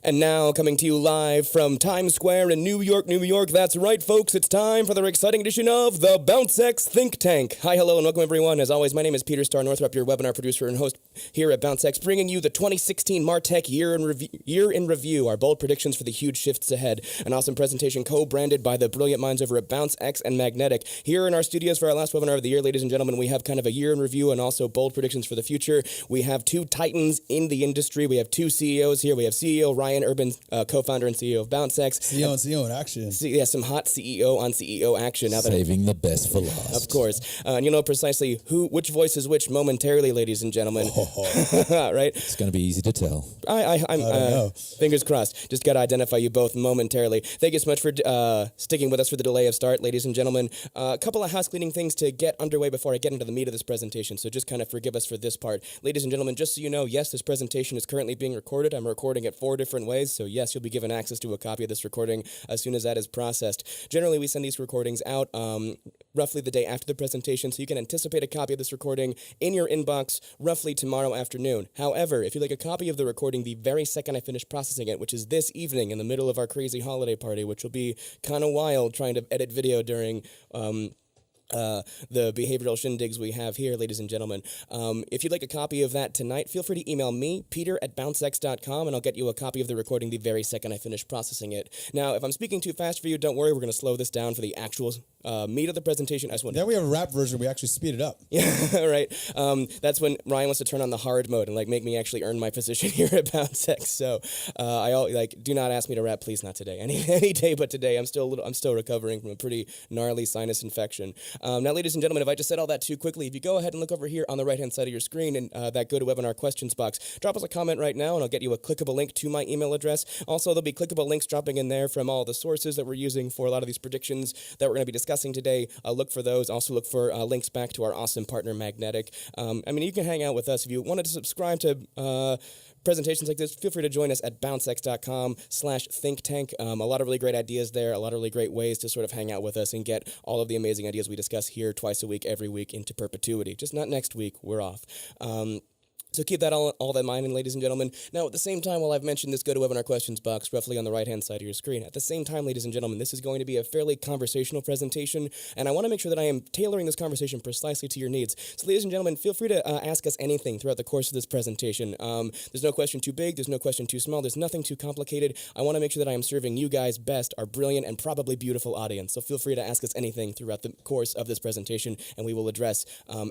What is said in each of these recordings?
And now, coming to you live from Times Square in New York, New York. That's right, folks. It's time for the exciting edition of the BounceX Think Tank. Hi, hello, and welcome, everyone. As always, my name is Peter Starr Northrup, your webinar producer and host here at BounceX, bringing you the 2016 MarTech Year in Review, our bold predictions for the huge shifts ahead. An awesome presentation co-branded by the brilliant minds over at BounceX and Magnetic. Here in our studios for our last webinar of the year, ladies and gentlemen, we have kind of a year in review and also bold predictions for the future. We have two titans in the industry. We have two CEOs here. We have CEO Ryan Urban, co-founder and CEO of BounceX. CEO in action. Some hot CEO on CEO action. Now Saving the best for last. Of course. And you know precisely which voice is which momentarily, ladies and gentlemen. Right? It's going to be easy to tell. I'm fingers crossed. Just got to identify you both momentarily. Thank you so much for sticking with us for the delay of start, ladies and gentlemen. A couple of house cleaning things to get underway before I get into the meat of this presentation, so just kind of forgive us for this part. Ladies and gentlemen, just so you know, yes, this presentation is currently being recorded. I'm recording it 4 different ways, so yes, you'll be given access to a copy of this recording as soon as that is processed. Generally, we send these recordings out roughly the day after the presentation, so you can anticipate a copy of this recording in your inbox roughly tomorrow afternoon. However, if you'd like a copy of the recording the very second I finish processing it, which is this evening in the middle of our crazy holiday party, which will be kind of wild trying to edit video during the behavioral shindigs we have here, ladies and gentlemen. If you'd like a copy of that tonight, feel free to email me, peter@bouncex.com, and I'll get you a copy of the recording the very second I finish processing it. Now, if I'm speaking too fast for you, don't worry. We're going to slow this down for the actual meat of the presentation. Then we have a rap version. We actually speed it up. Yeah, right. That's when Ryan wants to turn on the hard mode and make me actually earn my position here at BounceX. So do not ask me to rap, please, not today. Any day but today. I'm still recovering from a pretty gnarly sinus infection. Now, ladies and gentlemen, if I just said all that too quickly, if you go ahead and look over here on the right-hand side of your screen in that GoToWebinar questions box, drop us a comment right now, and I'll get you a clickable link to my email address. Also, there'll be clickable links dropping in there from all the sources that we're using for a lot of these predictions that we're going to be discussing today. Look for those. Also, look for links back to our awesome partner, Magnetic. You can hang out with us. If you wanted to subscribe to presentations like this, feel free to join us at bouncex.com/thinktank. A lot of really great ideas there, a lot of really great ways to sort of hang out with us and get all of the amazing ideas we discuss here twice a week, every week into perpetuity. Just not next week, we're off. So keep that all that in mind, and ladies and gentlemen. Now, at the same time, while I've mentioned this GoToWebinar questions box roughly on the right-hand side of your screen, at the same time, ladies and gentlemen, this is going to be a fairly conversational presentation, and I want to make sure that I am tailoring this conversation precisely to your needs. So, ladies and gentlemen, feel free to ask us anything throughout the course of this presentation. There's no question too big. There's no question too small. There's nothing too complicated. I want to make sure that I am serving you guys best, our brilliant and probably beautiful audience. So feel free to ask us anything throughout the course of this presentation, and we will address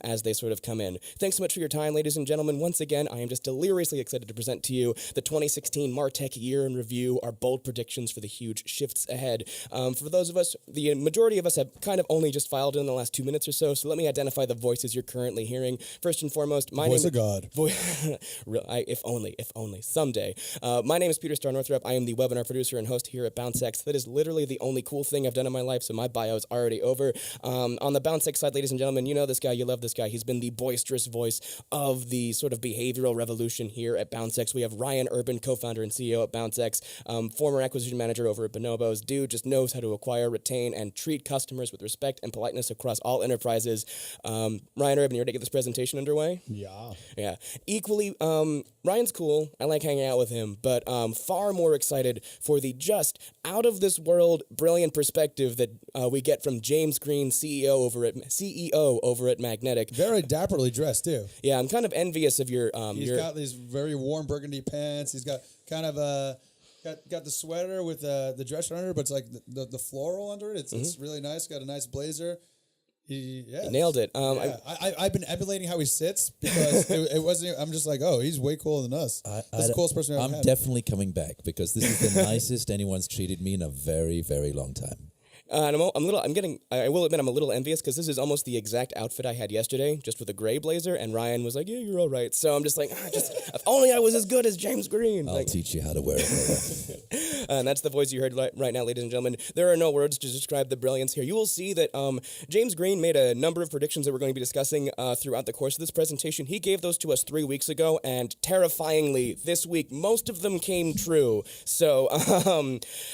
as they sort of come in. Thanks so much for your time, ladies and gentlemen. Once again, I am just deliriously excited to present to you the 2016 MarTech Year in Review, our bold predictions for the huge shifts ahead. For those of us, the majority of us have kind of only just filed in the last 2 minutes or so, so let me identify the voices you're currently hearing. First and foremost, my Voice name of God. If only, someday. My name is Peter Starr Northrup. I am the webinar producer and host here at BounceX. That is literally the only cool thing I've done in my life, so my bio is already over. On the BounceX side, ladies and gentlemen, you know this guy, you love this guy. He's been the boisterous voice of the sort of behavioral revolution here at BounceX. We have Ryan Urban, co-founder and CEO at BounceX, former acquisition manager over at Bonobos. Dude just knows how to acquire, retain, and treat customers with respect and politeness across all enterprises. Ryan Urban, you ready to get this presentation underway? Yeah. Equally, Ryan's cool. I like hanging out with him, but far more excited for the just out-of-this-world brilliant perspective that we get from James Green, CEO over at Magnetic. Very dapperly dressed, too. Yeah, I'm kind of envious of your... He's got these very warm burgundy pants. He's got kind of got the sweater with the dress shirt under it, but it's like the floral under it. It's really nice. Got a nice blazer. He nailed it. I've been emulating how he sits because it wasn't. I'm just like, oh, he's way cooler than us. That's the coolest person I've ever had. I'm definitely coming back because this is the nicest anyone's treated me in a very, very long time. And I will admit I'm a little envious because this is almost the exact outfit I had yesterday, just with a gray blazer, and Ryan was like, yeah, you're all right. So I'm just like, if only I was as good as James Green. I'll teach you how to wear it. And that's the voice you heard right now, ladies and gentlemen. There are no words to describe the brilliance here. You will see that James Green made a number of predictions that we're going to be discussing throughout the course of this presentation. He gave those to us 3 weeks ago, and terrifyingly, this week, most of them came true. So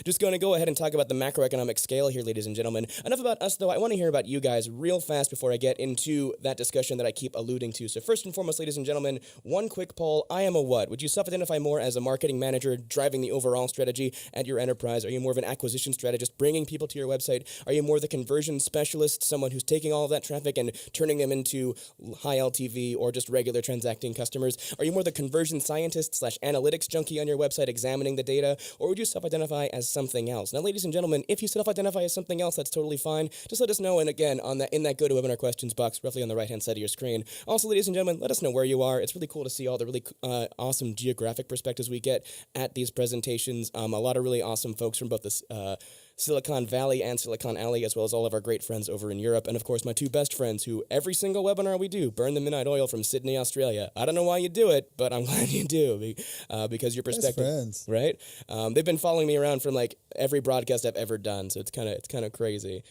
just going to go ahead and talk about the macroeconomic scale here, ladies and gentlemen. Enough about us, though. I want to hear about you guys real fast before I get into that discussion that I keep alluding to. So first and foremost, ladies and gentlemen, one quick poll. I am a what? Would you self-identify more as a marketing manager driving the overall strategy at your enterprise? Are you more of an acquisition strategist bringing people to your website? Are you more the conversion specialist, someone who's taking all of that traffic and turning them into high LTV or just regular transacting customers? Are you more the conversion scientist / analytics junkie on your website examining the data? Or would you self-identify as something else? Now, ladies and gentlemen, if you self-identify as something else, that's totally fine. Just let us know, and again, in that GoToWebinar questions box, roughly on the right-hand side of your screen. Also, ladies and gentlemen, let us know where you are. It's really cool to see all the really awesome geographic perspectives we get at these presentations. A lot of really awesome folks from both the Silicon Valley and Silicon Alley, as well as all of our great friends over in Europe. And of course, my two best friends who every single webinar we do burn the midnight oil from Sydney, Australia. I don't know why you do it, but I'm glad you do because your perspective, friends. right? They've been following me around from like every broadcast I've ever done. So it's kind of crazy.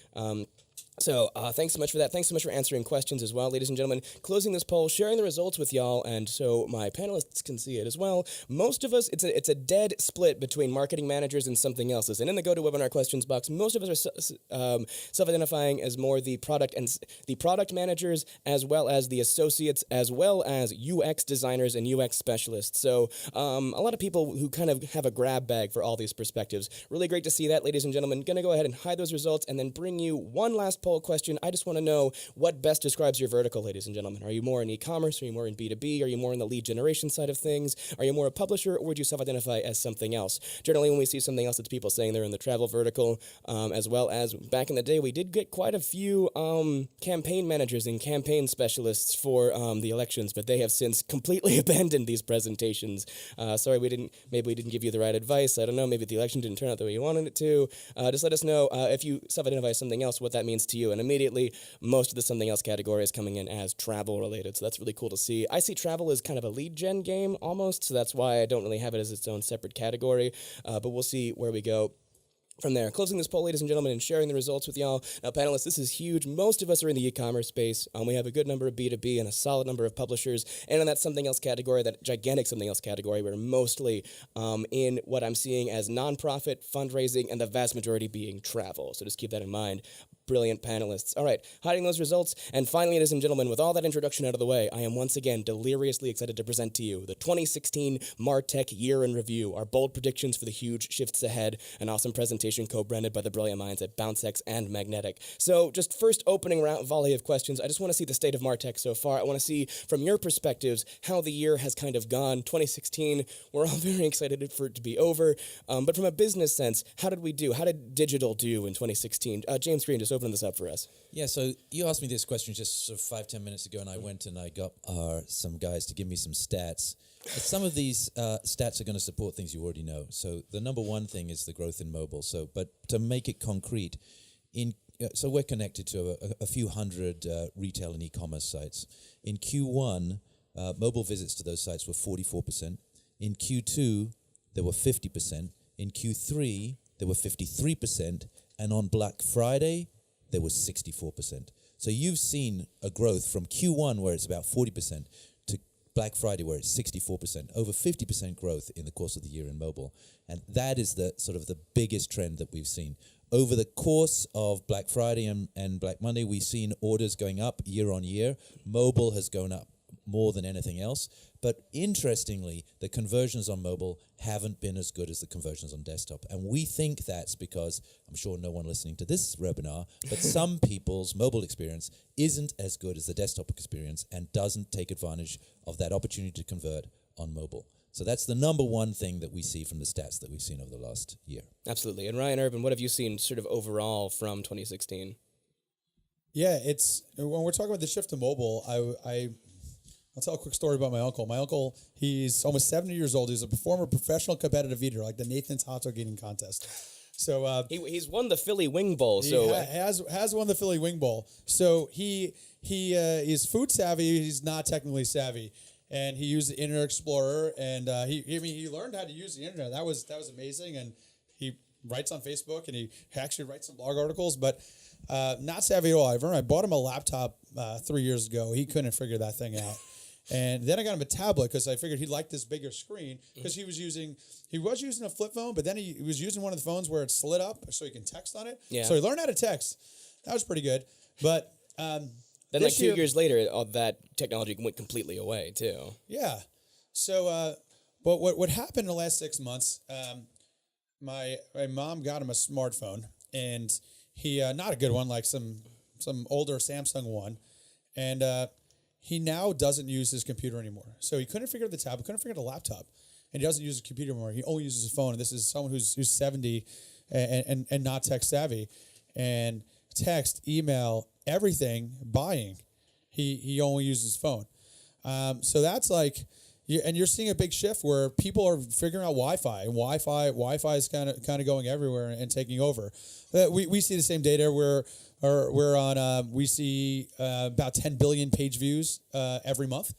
So thanks so much for that. Thanks so much for answering questions as well, ladies and gentlemen. Closing this poll, sharing the results with y'all, and so my panelists can see it as well. Most of us, it's a dead split between marketing managers and something else. And in the GoToWebinar questions box, most of us are self-identifying as more the product managers, as well as the associates, as well as UX designers and UX specialists. So a lot of people who kind of have a grab bag for all these perspectives. Really great to see that, ladies and gentlemen. Going to go ahead and hide those results and then bring you one last poll question. I just want to know what best describes your vertical, ladies and gentlemen. Are you more in e-commerce? Are you more in B2B? Are you more in the lead generation side of things? Are you more a publisher, or would you self-identify as something else? Generally, when we see something else, it's people saying they're in the travel vertical, as well as back in the day, we did get quite a few campaign managers and campaign specialists for the elections, but they have since completely abandoned these presentations. Sorry, maybe we didn't give you the right advice. I don't know. Maybe the election didn't turn out the way you wanted it to. Just let us know if you self-identify as something else, what that means to you. And immediately, most of the something else category is coming in as travel related. So that's really cool to see. I see travel as kind of a lead gen game almost. So that's why I don't really have it as its own separate category. But we'll see where we go from there. Closing this poll, ladies and gentlemen, and sharing the results with y'all. Now, panelists, this is huge. Most of us are in the e-commerce space. We have a good number of B2B and a solid number of publishers. And in that something else category, that gigantic something else category, we're mostly in what I'm seeing as nonprofit, fundraising, and the vast majority being travel. So just keep that in mind. Brilliant panelists. All right, hiding those results. And finally, ladies and gentlemen, with all that introduction out of the way, I am once again deliriously excited to present to you the 2016 MarTech Year in Review, our bold predictions for the huge shifts ahead, an awesome presentation co-branded by the brilliant minds at BounceX and Magnetic. So just first opening volley of questions, I just want to see the state of MarTech so far. I want to see from your perspectives how the year has kind of gone. 2016, we're all very excited for it to be over. But from a business sense, how did we do? How did digital do in 2016? James Green, just open this up for us. Yeah, so you asked me this question just sort of 5-10 minutes ago, and I went and I got some guys to give me some stats. Some of these stats are going to support things you already know. So the number one thing is the growth in mobile. So, but to make it concrete, so we're connected to a few hundred retail and e-commerce sites. In Q1, mobile visits to those sites were 44%. In Q2, there were 50%. In Q3, there were 53%. And on Black Friday, there was 64%. So you've seen a growth from Q1, where it's about 40%, to Black Friday, where it's 64%, over 50% growth in the course of the year in mobile. And that is the sort of the biggest trend that we've seen. Over the course of Black Friday and Black Monday, we've seen orders going up year on year. Mobile has gone up more than anything else. But interestingly, the conversions on mobile haven't been as good as the conversions on desktop. And we think that's because, I'm sure no one listening to this webinar, but some people's mobile experience isn't as good as the desktop experience and doesn't take advantage of that opportunity to convert on mobile. So that's the number one thing that we see from the stats that we've seen over the last year. Absolutely. And Ryan Urban, what have you seen sort of overall from 2016? Yeah, it's when we're talking about the shift to mobile, I'll tell a quick story about my uncle. My uncle, he's almost 70 years old. He's a former professional competitive eater, like the Nathan's hot dog eating contest. So he's won the Philly Wing Bowl. He So has won the Philly Wing Bowl. So he is food savvy. He's not technically savvy, and he used the Internet Explorer, and he learned how to use the internet. That was amazing, and he writes on Facebook and he actually writes some blog articles, but not savvy at all. I bought him a laptop 3 years ago. He couldn't figure that thing out. And then I got him a tablet because I figured he'd like this bigger screen because he was using a flip phone, but then he was using one of the phones where it's slid up so he can text on it. Yeah. So he learned how to text. That was pretty good. But then like 2 years later, all that technology went completely away too. Yeah. So, but what happened in the last 6 months? My mom got him a smartphone, and he not a good one, like some older Samsung one, and he now doesn't use his computer anymore. So he couldn't figure out the tablet, couldn't figure out the laptop, and he doesn't use his computer anymore. He only uses his phone. And this is someone who's 70 and not tech savvy, and text, email, everything, buying. He only uses his phone. So that's like. And you're seeing a big shift where people are figuring out Wi-Fi, and Wi-Fi is kind of going everywhere and taking over. We see the same data where we're on. We see about 10 billion page views every month,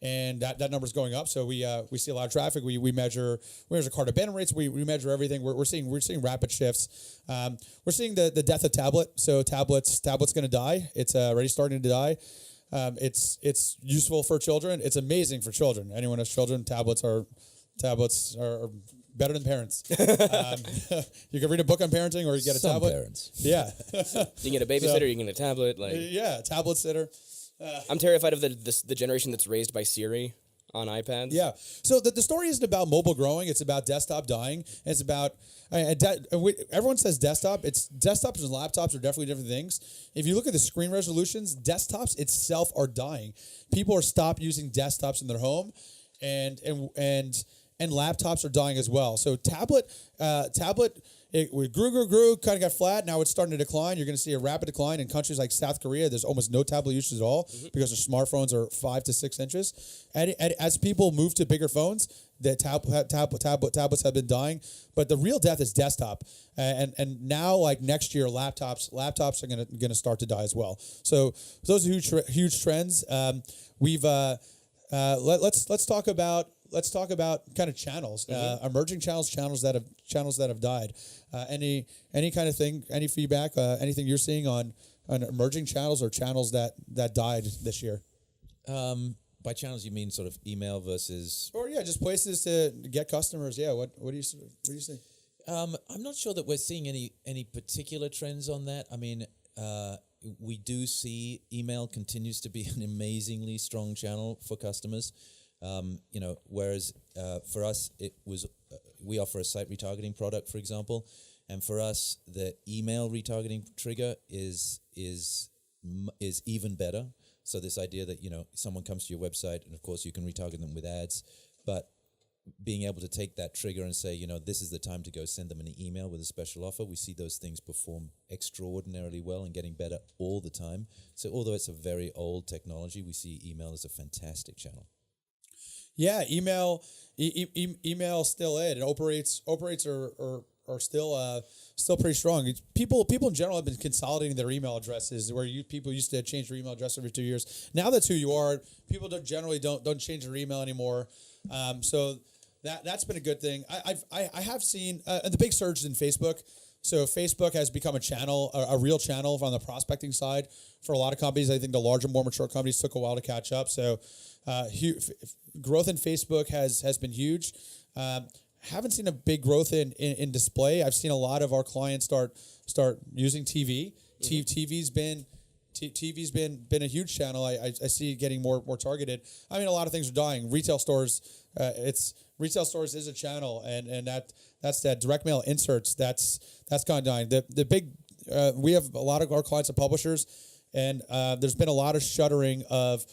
and that number's going up. So we see a lot of traffic. We measure cart abandonment rates. We measure everything. We're seeing rapid shifts. We're seeing the death of tablet. So tablet's going to die. It's already starting to die. It's useful for children. It's amazing for children. Anyone who has children, tablets are better than parents. You can read a book on parenting, or you get a Some tablet. parents. Yeah, You can get a babysitter, you can get a tablet. Like yeah, tablet sitter. I'm terrified of the generation that's raised by Siri on iPads. Yeah. So the story isn't about mobile growing. It's about desktop dying. It's about everyone says desktop. It's desktops and laptops are definitely different things. If you look at the screen resolutions, desktops itself are dying. People are stopped using desktops in their home, and laptops are dying as well. So tablet. It grew, kind of got flat. Now it's starting to decline. You're going to see a rapid decline in countries like South Korea. There's almost no tablet usage at all because their smartphones are 5 to 6 inches. And as people move to bigger phones, the tablets have been dying. But the real death is desktop. And now, like next year, laptops are going to start to die as well. So those are huge trends. Let's talk about kind of channels, emerging channels that have died. Any kind of thing, any feedback, anything you're seeing on emerging channels or channels that died this year? By channels, you mean sort of email versus? Or just places to get customers. Yeah. What do you say? I'm not sure that we're seeing any particular trends on that. I mean, we do see email continues to be an amazingly strong channel for customers. Whereas for us, it was we offer a site retargeting product, for example, and for us, the email retargeting trigger is even better. So this idea that someone comes to your website, and of course you can retarget them with ads, but being able to take that trigger and say, this is the time to go send them an email with a special offer. We see those things perform extraordinarily well and getting better all the time. So although it's a very old technology, we see email as a fantastic channel. Yeah, email still it operates are still pretty strong. People in general have been consolidating their email addresses, where people used to change their email address every 2 years. Now that's who you are. People don't change their email anymore. So that's been a good thing. I have seen the big surge in Facebook. So Facebook has become a channel, a real channel on the prospecting side for a lot of companies. I think the larger, more mature companies took a while to catch up. So growth in Facebook has been huge. Haven't seen a big growth in display. I've seen a lot of our clients start using TV. TV's been a huge channel. I see it getting more targeted. I mean, a lot of things are dying. Retail stores is a channel, and that's that direct mail inserts. That's gone dying. The big we have a lot of our clients are publishers, and there's been a lot of shuttering of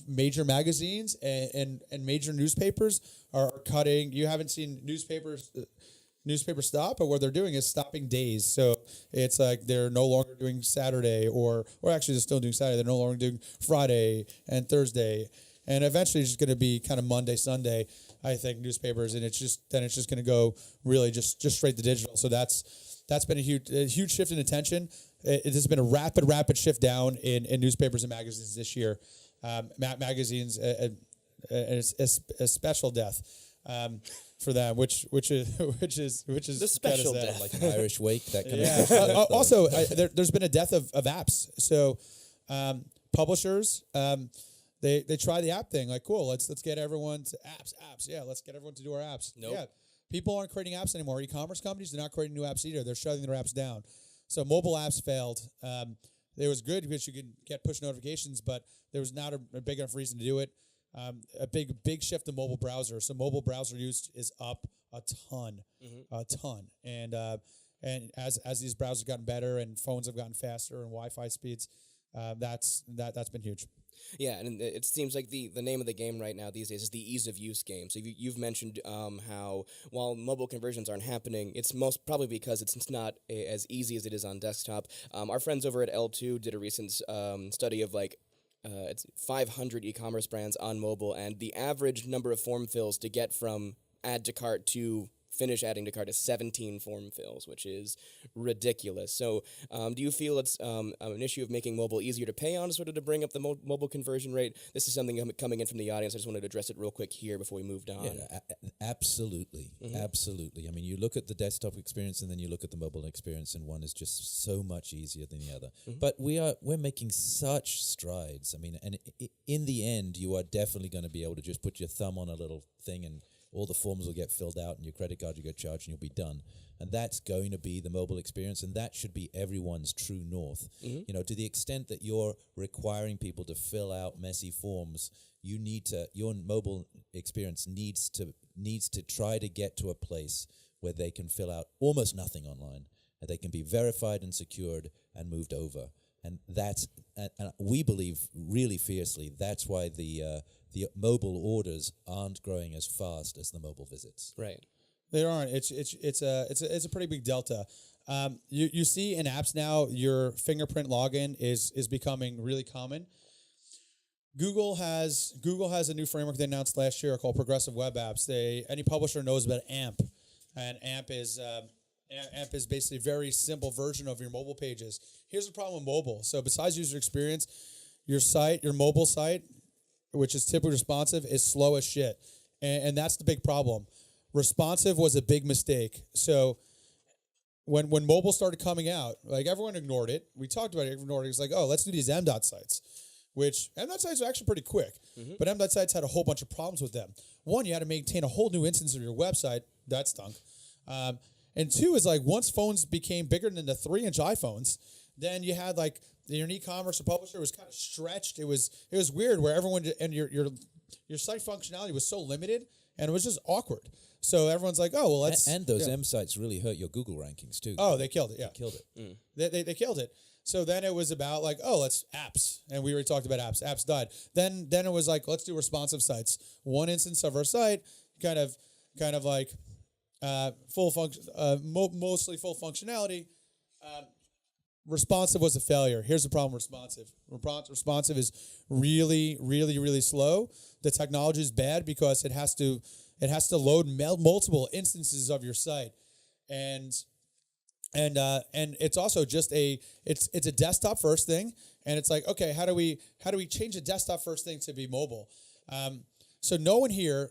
major magazines and major newspapers are cutting. You haven't seen newspapers stop, but what they're doing is stopping days. So it's like they're no longer doing Saturday, or actually they're still doing Saturday. They're no longer doing Friday and Thursday, and eventually it's just going to be kind of Monday, Sunday. I think newspapers, and it's just going to go really just straight to digital. So that's been a huge shift in attention. It has been a rapid shift down in newspapers and magazines this year. Magazines, a special death. for them, which is The special kinda sad. death. Like an Irish wake, that kind of Yeah. thing. Also, there's been a death of apps. So publishers, they try the app thing. Like, cool, let's get everyone to apps. Yeah, let's get everyone to do our apps. Nope. Yeah, people aren't creating apps anymore. E-commerce companies, they're not creating new apps either. They're shutting their apps down. So mobile apps failed. It was good because you could get push notifications, but there was not a big enough reason to do it. A big shift to mobile browser. So mobile browser use is up a ton. And as these browsers have gotten better and phones have gotten faster and Wi-Fi speeds, that's been huge. Yeah, and it seems like the name of the game right now these days is the ease of use game. So you've mentioned how while mobile conversions aren't happening, it's most probably because it's not as easy as it is on desktop. Our friends over at L2 did a recent study of it's 500 e-commerce brands on mobile, and the average number of form fills to get from add to cart to finish adding to cart is 17 form fills, which is ridiculous. So do you feel it's an issue of making mobile easier to pay on, sort of to bring up the mobile conversion rate? This is something coming in from the audience. I just wanted to address it real quick here before we moved on. Yeah, absolutely. Absolutely. I mean, you look at the desktop experience and then you look at the mobile experience, and one is just so much easier than the other. But we're making such strides. I mean, and in the end, you are definitely going to be able to just put your thumb on a little thing and all the forms will get filled out and your credit card you get charged and you'll be done. And that's going to be the mobile experience, and that should be everyone's true north. You know, to the extent that you're requiring people to fill out messy forms, your mobile experience needs to try to get to a place where they can fill out almost nothing online, and they can be verified and secured and moved over. And that's, and we believe really fiercely, that's why the mobile orders aren't growing as fast as the mobile visits. Right. They aren't. It's a pretty big delta. You see in apps now, your fingerprint login is becoming really common. Google has a new framework they announced last year called Progressive Web Apps. Any publisher knows about AMP, and AMP is basically a very simple version of your mobile pages. Here's the problem with mobile. So besides user experience, your mobile site, which is typically responsive, is slow as shit. And that's the big problem. Responsive was a big mistake. So when mobile started coming out, like everyone ignored it. We talked about it, everyone ignored it. It's like, oh, let's do these M.dot sites, which M.dot sites are actually pretty quick. But M.dot sites had a whole bunch of problems with them. One, you had to maintain a whole new instance of your website. That stunk. And two is like once phones became bigger than the 3-inch iPhones, then you had like your e-commerce or publisher was kind of stretched. It was weird where everyone and your site functionality was so limited, and it was just awkward. So everyone's like, oh well, let's and those M sites really hurt your Google rankings too. Oh, they killed it. Yeah, They killed it. They killed it. So then it was about like, oh, let's apps, and we already talked about apps. Apps died. Then it was like, let's do responsive sites. One instance of our site, kind of like full function, mostly full functionality. Responsive was a failure. Here's the problem with responsive. Responsive is really, really, really slow. The technology is bad because it has to load multiple instances of your site, and it's also just it's a desktop first thing, and it's like, okay, how do we change a desktop first thing to be mobile? So no one here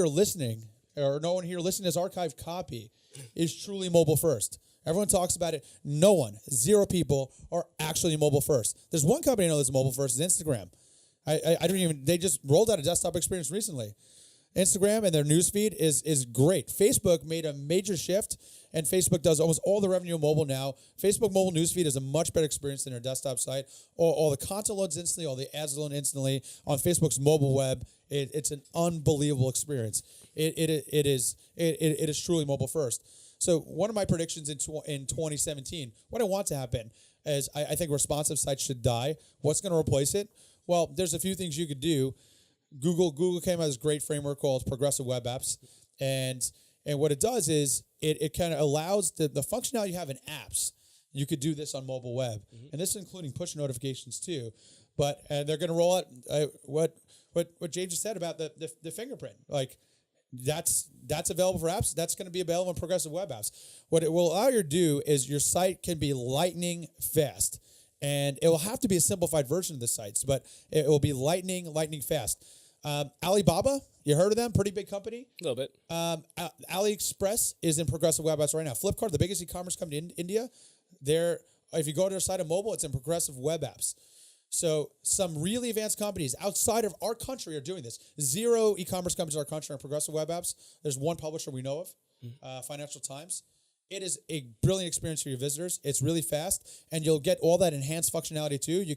listening as archived copy is truly mobile first. Everyone talks about it. No one, 0 people are actually mobile first. There's one company I know that's mobile first, is Instagram. They just rolled out a desktop experience recently. Instagram and their newsfeed is great. Facebook made a major shift, and Facebook does almost all the revenue on mobile now. Facebook mobile newsfeed is a much better experience than their desktop site. All the content loads instantly, all the ads load instantly on Facebook's mobile web. It's an unbelievable experience. It is truly mobile first. So one of my predictions in 2017, what I want to happen is I think responsive sites should die. What's going to replace it? Well, there's a few things you could do. Google came out with this great framework called Progressive Web Apps, and what it does is it kind of allows the functionality you have in apps. You could do this on mobile web, and this is including push notifications too. But they're going to roll out what Jade just said about the fingerprint. Like that's available for apps. That's going to be available in Progressive Web Apps. What it will allow you to do is your site can be lightning fast. And it will have to be a simplified version of the sites, but it will be lightning fast. Alibaba, you heard of them? Pretty big company. A little bit. AliExpress is in progressive web apps right now. Flipkart, the biggest e-commerce company in India, if you go to their site of mobile, it's in progressive web apps. So some really advanced companies outside of our country are doing this. 0 e-commerce companies in our country are in progressive web apps. There's one publisher we know of, Financial Times. It is a brilliant experience for your visitors. It's really fast, and you'll get all that enhanced functionality too. You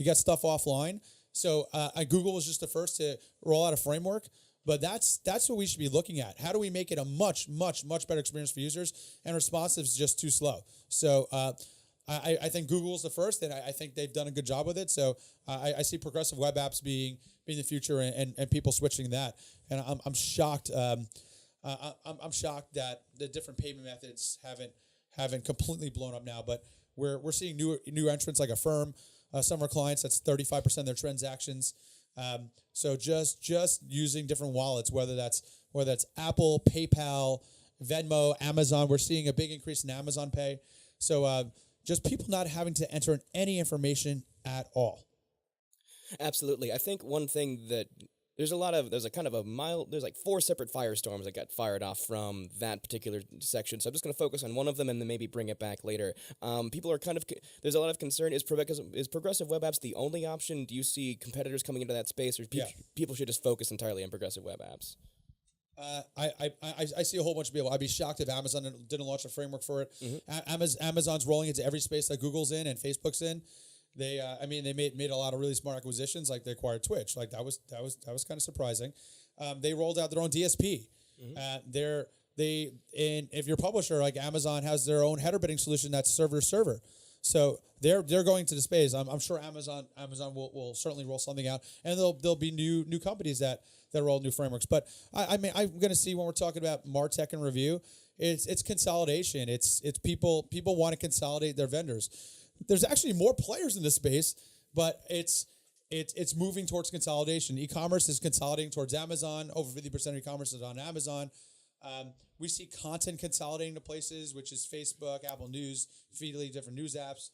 got stuff offline. So Google was just the first to roll out a framework, but that's what we should be looking at. How do we make it a much, much, much better experience for users? And responsive is just too slow. So I think Google's the first, and I think they've done a good job with it. So I see progressive web apps being the future, and people switching that. And I'm shocked. I'm shocked that the different payment methods haven't completely blown up now. But we're seeing new entrants like Affirm. Some of our clients, that's 35% of their transactions. So just using different wallets, whether that's Apple, PayPal, Venmo, Amazon. We're seeing a big increase in Amazon Pay. So just people not having to enter in any information at all. Absolutely. I think one thing that there's like 4 separate firestorms that got fired off from that particular section. So I'm just going to focus on one of them and then maybe bring it back later. People are there's a lot of concern. Is progressive web apps the only option? Do you see competitors coming into that space, or people should just focus entirely on progressive web apps? I see a whole bunch of people. I'd be shocked if Amazon didn't launch a framework for it. Mm-hmm. Amazon's rolling into every space that Google's in and Facebook's in. They made a lot of really smart acquisitions. Like they acquired Twitch. Like that was kind of surprising. They rolled out their own DSP. Mm-hmm. If you're a publisher, like Amazon has their own header bidding solution that's server to server. So they're going to the space. I'm sure Amazon will certainly roll something out, and there'll be new companies that roll new frameworks. But I'm going to see when we're talking about MarTech and review, it's consolidation. It's people want to consolidate their vendors. There's actually more players in this space, but it's moving towards consolidation. E-commerce is consolidating towards Amazon. Over 50% of e-commerce is on Amazon. We see content consolidating to places, which is Facebook, Apple News, Feedly, different news apps.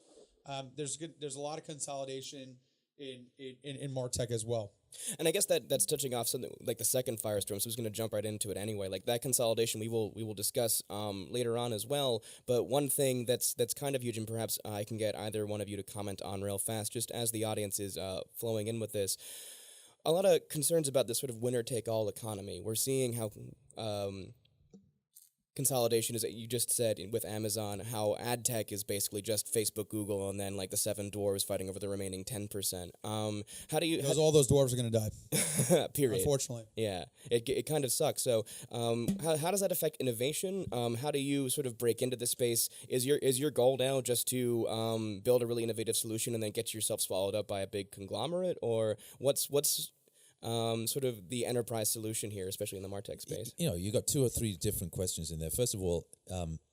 There's a lot of consolidation in MarTech as well. And I guess that's touching off something like the second firestorm, so I was going to jump right into it anyway. Like that consolidation we will discuss later on as well. But one thing that's kind of huge, and perhaps I can get either one of you to comment on real fast, just as the audience is flowing in with this. A lot of concerns about this sort of winner-take-all economy. We're seeing how consolidation is, that you just said with Amazon, how ad tech is basically just Facebook, Google, and then like the 7 dwarves fighting over the remaining 10%. All those dwarves are going to die. Period. Unfortunately. Yeah, it kind of sucks. So how does that affect innovation? How do you sort of break into this space? Is your goal now just to build a really innovative solution and then get yourself swallowed up by a big conglomerate, or what's sort of the enterprise solution here, especially in the MarTech space? You got 2 or 3 different questions in there. First of all,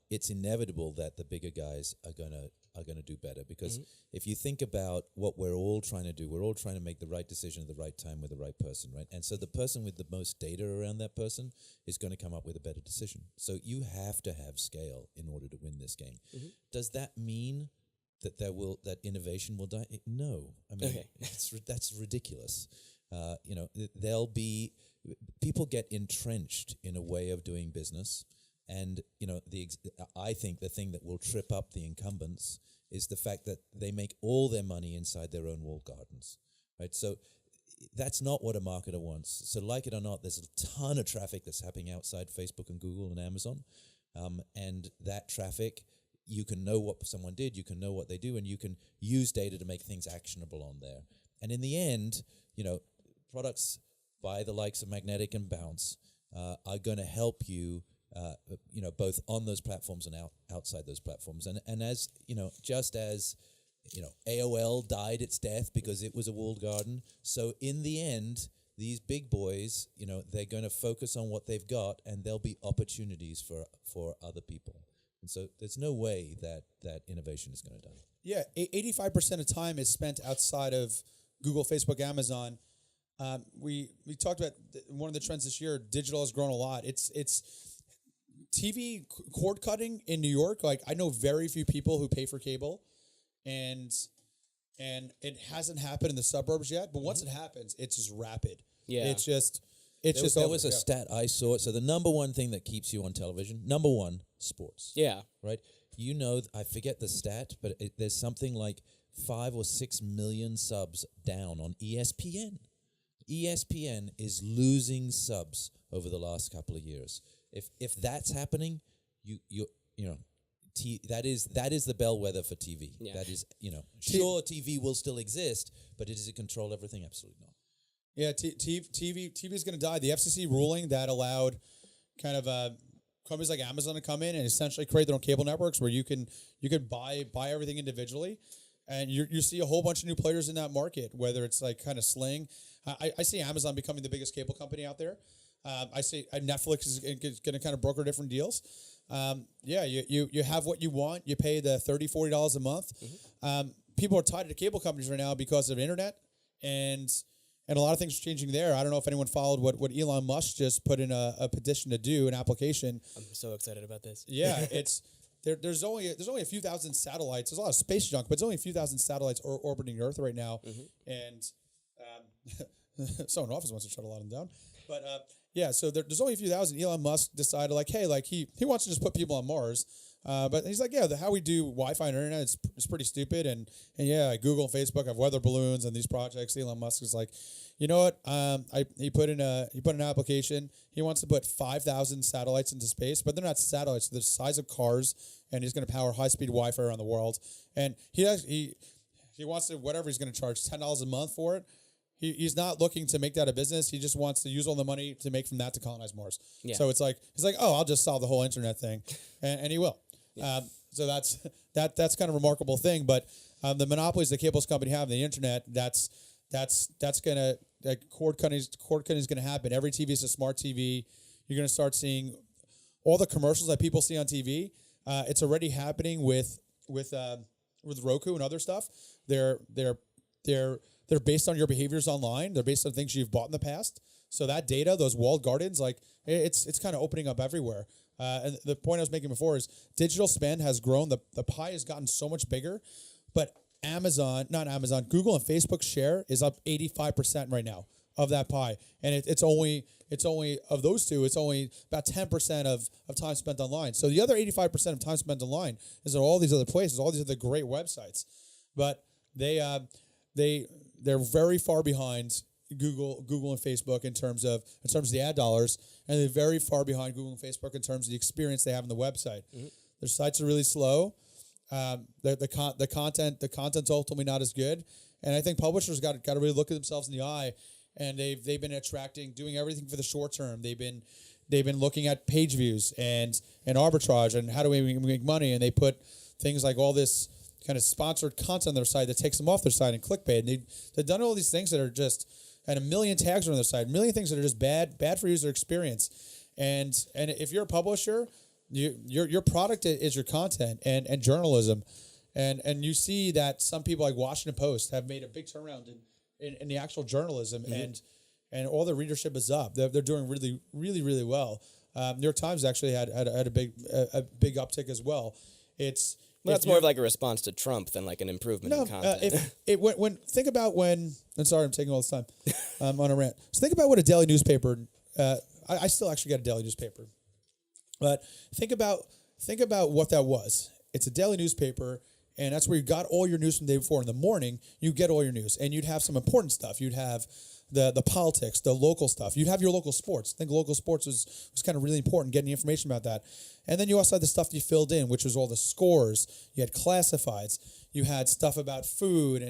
it's inevitable that the bigger guys are gonna do better, because if you think about what we're all trying to do, we're all trying to make the right decision at the right time with the right person, right? And so the person with the most data around that person is going to come up with a better decision. So you have to have scale in order to win this game. Mm-hmm. Does that mean that innovation will die? No, I mean that's ridiculous. There'll be people get entrenched in a way of doing business, and I think the thing that will trip up the incumbents is the fact that they make all their money inside their own walled gardens, right? So that's not what a marketer wants. So like it or not, there's a ton of traffic that's happening outside Facebook and Google and Amazon, and that traffic, you can know what someone did, you can know what they do, and you can use data to make things actionable on there. And in the end, products by the likes of Magnetic and Bounce are going to help you, both on those platforms and outside those platforms. And as just as AOL died its death because it was a walled garden, so in the end, these big boys, they're going to focus on what they've got, and there'll be opportunities for other people. And so there's no way that innovation is going to die. Yeah, 85% of time is spent outside of Google, Facebook, Amazon. We talked about one of the trends this year. Digital has grown a lot. It's TV cord cutting in New York. Like, I know very few people who pay for cable, and it hasn't happened in the suburbs yet. But once it happens, it's just rapid. Yeah. It's just There was a stat I saw. So the number one thing that keeps you on television, number one, sports. Yeah. Right? You know, I forget the stat, but there's something like 5 or 6 million subs down on ESPN. ESPN is losing subs over the last couple of years. If that's happening, you know, that is the bellwether for TV. Yeah. That is, sure, TV will still exist, but does it control everything? Absolutely not. Yeah, TV is going to die. The FCC ruling that allowed kind of companies like Amazon to come in and essentially create their own cable networks where you could buy everything individually, and you see a whole bunch of new players in that market. Whether it's like kind of Sling, I see Amazon becoming the biggest cable company out there. I see Netflix is going to kind of broker different deals. You have what you want. You pay the $30-$40 a month. Mm-hmm. People are tied to cable companies right now because of internet and a lot of things are changing there. I don't know if anyone followed what Elon Musk just put in a petition to do, an application. I'm so excited about this. Yeah, it's there's only a few thousand satellites. There's a lot of space junk, but there's only a few thousand satellites orbiting Earth right now. And someone in office wants to shut a lot of them down. But so there's only a few thousand. Elon Musk decided he wants to just put people on Mars. But he's like, how we do Wi-Fi and internet is pretty stupid. And Google and Facebook have weather balloons and these projects. Elon Musk is like, you know what? He put an application. He wants to put 5,000 satellites into space, but they're not satellites. They're the size of cars, and he's going to power high-speed Wi-Fi around the world. And he wants to, whatever he's going to charge, $10 a month for it. He's not looking to make that a business. He just wants to use all the money to make from that to colonize Mars. Yeah. So it's like, he's like, I'll just solve the whole internet thing. And he will. Yeah. So that's kind of a remarkable thing. But the monopolies the cables company have on the internet, that's gonna, cord cutting is gonna happen. Every TV is a smart TV. You're gonna start seeing all the commercials that people see on TV. It's already happening with Roku and other stuff. They're based on your behaviors online. They're based on things you've bought in the past. So that data, those walled gardens, it's kind of opening up everywhere. And the point I was making before is digital spend has grown. The pie has gotten so much bigger, but Google and Facebook share is up 85% right now of that pie. And it's only of those two, it's only about 10% of time spent online. So the other 85% of time spent online is at all these other places, all these other great websites. But they're very far behind Google and Facebook in terms of the ad dollars, and they're very far behind Google and Facebook in terms of the experience they have on the website. Mm-hmm. Their sites are really slow. The content's ultimately not as good, and I think publishers got to really look at themselves in the eye, and they've been doing everything for the short term. They've been looking at page views and arbitrage and how do we make money, and they put things like all this kind of sponsored content on their site that takes them off their site and clickbait. And they've done all these things that are just, and a million tags are on their site, a million things that are just bad for user experience. And if you're a publisher, your product is your content and journalism. And you see that some people like Washington Post have made a big turnaround in the actual journalism, mm-hmm. and all their readership is up. They're doing really, really, really well. New York Times actually had a big uptick as well. Well, that's more of like a response to Trump than like an improvement in content. Think about when. I'm sorry, I'm taking all this time on a rant. So think about what a daily newspaper. I still actually get a daily newspaper, but think about what that was. It's a daily newspaper, and that's where you got all your news from the day before. In the morning, you get all your news, and you'd have some important stuff. You'd have the politics, the local stuff. You'd have your local sports. I think local sports was kind of really important, getting information about that. And then you also had the stuff you filled in, which was all the scores. You had classifieds. You had stuff about food,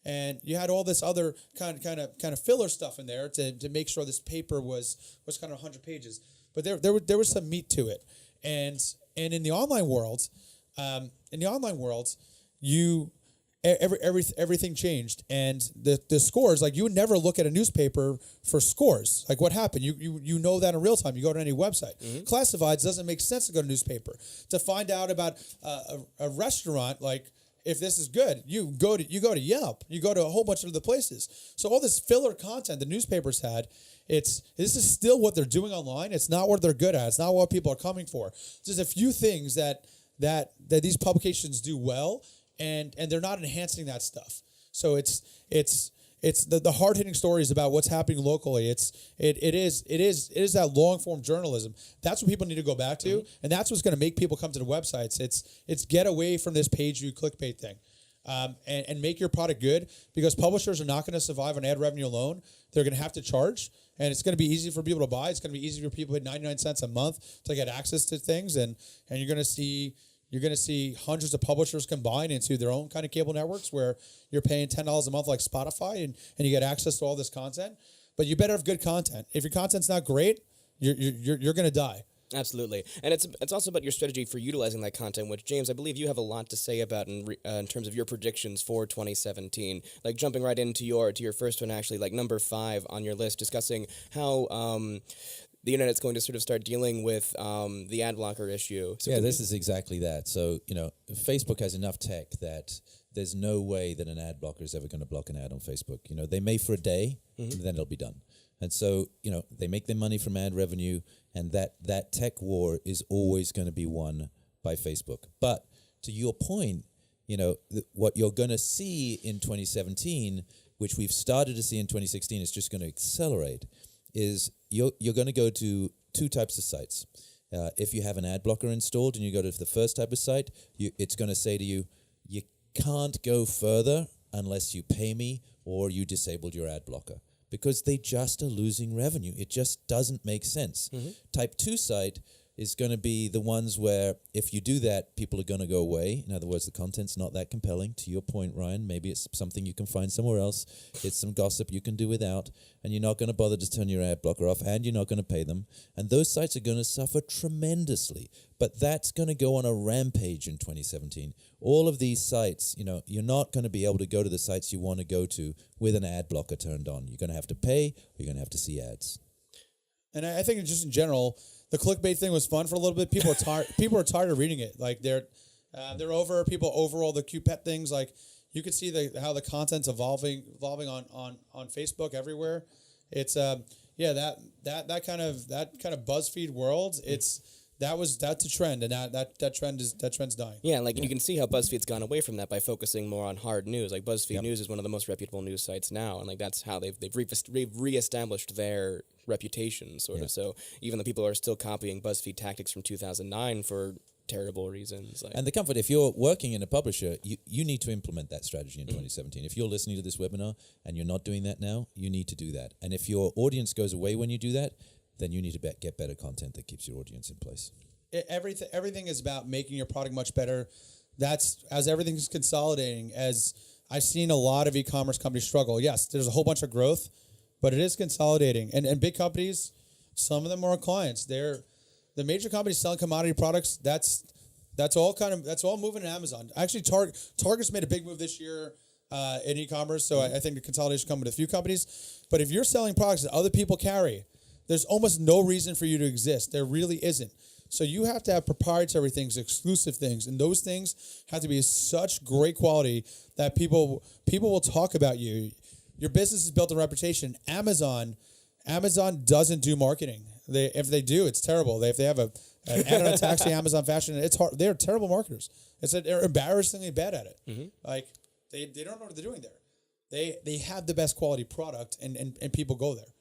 and you had all this other kind of filler stuff in there to make sure this paper was kind of 100 pages. But there was some meat to it. And in the online world, everything changed, and the scores, like you would never look at a newspaper for scores. Like what happened, you know that in real time. You go to any website. Mm-hmm. Classifieds doesn't make sense to go to newspaper to find out about a restaurant. Like if this is good, you go to Yelp. You go to a whole bunch of other places. So all this filler content the newspapers had, this is still what they're doing online. It's not what they're good at. It's not what people are coming for. There's a few things that these publications do well. And they're not enhancing that stuff. So it's it's the hard hitting stories about what's happening locally. It is that long form journalism. That's what people need to go back to, and that's what's going to make people come to the websites. It's get away from this page view clickbait thing, and make your product good, because publishers are not going to survive on ad revenue alone. They're going to have to charge, and it's going to be easy for people to buy. It's going to be easy for people to pay 99 cents a month to get access to things, and you're going to see. You're going to see hundreds of publishers combine into their own kind of cable networks where you're paying $10 a month like Spotify and you get access to all this content. But you better have good content. If your content's not great, you're going to die. Absolutely, and it's also about your strategy for utilizing that content, which, James, I believe you have a lot to say about in terms of your predictions for 2017. Like jumping right into your first one, actually, like number 5 on your list, discussing how the internet's going to sort of start dealing with the ad blocker issue. So this is exactly that. So, Facebook has enough tech that there's no way that an ad blocker is ever going to block an ad on Facebook. They may for a day, and then it'll be done. And so, they make their money from ad revenue, and that tech war is always going to be won by Facebook. But to your point, what you're going to see in 2017, which we've started to see in 2016, is just going to accelerate, is you're going to go to 2 types of sites. If you have an ad blocker installed and you go to the first type of site, it's going to say to you, you can't go further unless you pay me or you disabled your ad blocker, because they just are losing revenue. It just doesn't make sense. Type 2 site is going to be the ones where if you do that, people are going to go away. In other words, the content's not that compelling. To your point, Ryan, maybe it's something you can find somewhere else. It's some gossip you can do without, and you're not going to bother to turn your ad blocker off, and you're not going to pay them. And those sites are going to suffer tremendously. But that's going to go on a rampage in 2017. All of these sites, you're not going to be able to go to the sites you want to go to with an ad blocker turned on. You're going to have to pay, or you're going to have to see ads. And I think just in general, the clickbait thing was fun for a little bit. People are tired. People are tired of reading it. Like they're over. People over all the cute pet things. Like you could see how the content's evolving on Facebook everywhere. It's that kind of BuzzFeed world. That's a trend, and that trend's dying. Yeah, you can see how BuzzFeed's gone away from that by focusing more on hard news. Like BuzzFeed News is one of the most reputable news sites now, and that's how they've reestablished their reputation, sort of. So even though people are still copying BuzzFeed tactics from 2009 for terrible reasons. And the comfort, if you're working in a publisher, you need to implement that strategy in 2017. If you're listening to this webinar and you're not doing that now, you need to do that. And if your audience goes away when you do that, then you need to get better content that keeps your audience in place. Everything is about making your product much better. That's as everything's consolidating. As I've seen a lot of e-commerce companies struggle. Yes, there's a whole bunch of growth, but it is consolidating. And big companies, some of them are clients. They're the major companies selling commodity products. That's all moving to Amazon. Actually, Target's made a big move this year in e-commerce. So I think the consolidation coming with a few companies. But if you're selling products that other people carry, there's almost no reason for you to exist. There really isn't. So you have to have proprietary things, exclusive things, and those things have to be such great quality that people will talk about you. Your business is built on reputation. Amazon doesn't do marketing. If they do, it's terrible. If they have an ad on a taxi, Amazon fashion, it's hard. They're terrible marketers. They're embarrassingly bad at it. Like they don't know what they're doing there. They have the best quality product, and people go there.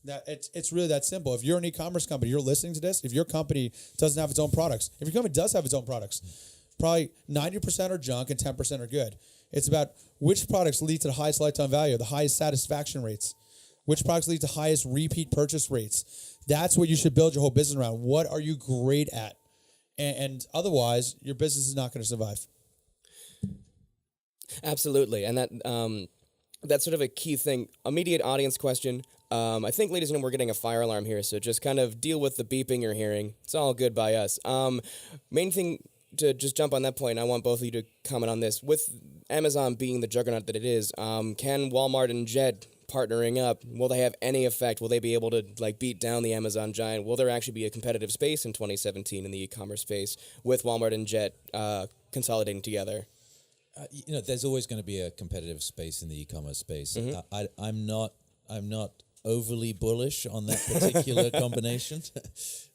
It's really that simple. If you're an e-commerce company, you're listening to this, if your company doesn't have its own products, if your company does have its own products, probably 90% are junk and 10% are good. It's about which products lead to the highest lifetime value, the highest satisfaction rates, which products lead to highest repeat purchase rates. That's what you should build your whole business around. What are you great at? And otherwise, your business is not going to survive. Absolutely. And that's sort of a key thing. Immediate audience question. I think, ladies and gentlemen, we're getting a fire alarm here, so just kind of deal with the beeping you're hearing. It's all good by us. Main thing, to just jump on that point, I want both of you to comment on this. With Amazon being the juggernaut that it is, can Walmart and Jed partnering up, will they have any effect? Will they be able to beat down the Amazon giant? Will there actually be a competitive space in 2017 in the e-commerce space with Walmart and Jed consolidating together? There's always going to be a competitive space in the e-commerce space. I'm not overly bullish on that particular combination,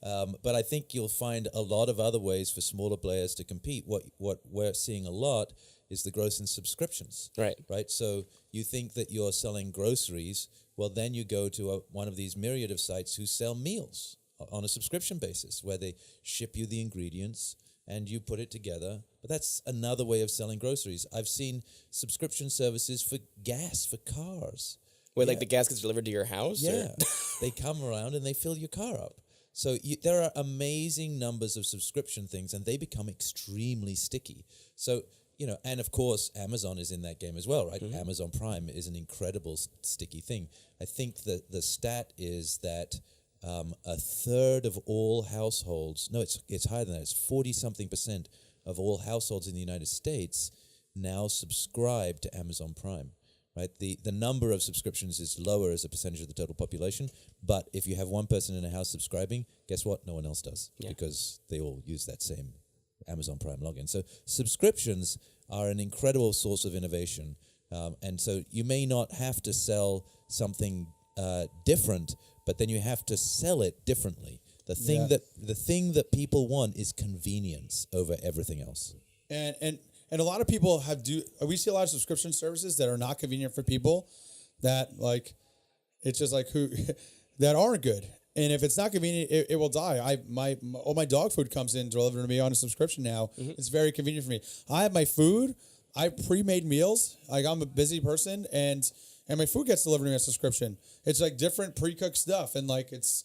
but I think you'll find a lot of other ways for smaller players to compete. What we're seeing a lot is the growth in subscriptions. Right. Right. So you think that you're selling groceries. Well, then you go to one of these myriad of sites who sell meals on a subscription basis, where they ship you the ingredients and you put it together. But that's another way of selling groceries. I've seen subscription services for gas for cars. Where like the gas gets delivered to your house? Yeah. Or? They come around and they fill your car up. So there are amazing numbers of subscription things, and they become extremely sticky. So, and of course, Amazon is in that game as well, right? Mm-hmm. Amazon Prime is an incredible sticky thing. I think that the stat is that a third of all households, no, it's higher than that, it's 40-something% of all households in the United States now subscribe to Amazon Prime. Right, the number of subscriptions is lower as a percentage of the total population, but if you have one person in a house subscribing, guess what? No one else does, because they all use that same Amazon Prime login. So subscriptions are an incredible source of innovation, and so you may not have to sell something different, but then you have to sell it differently. The thing that people want is convenience over everything else. And a lot of people we see a lot of subscription services that are not convenient for people, that it's just who that aren't good. And if it's not convenient, it will die. All my dog food comes in delivered to me on a subscription now. Mm-hmm. It's very convenient for me. I have my food. I pre-made meals. I'm a busy person, and my food gets delivered to me on a subscription. It's different pre-cooked stuff, and it's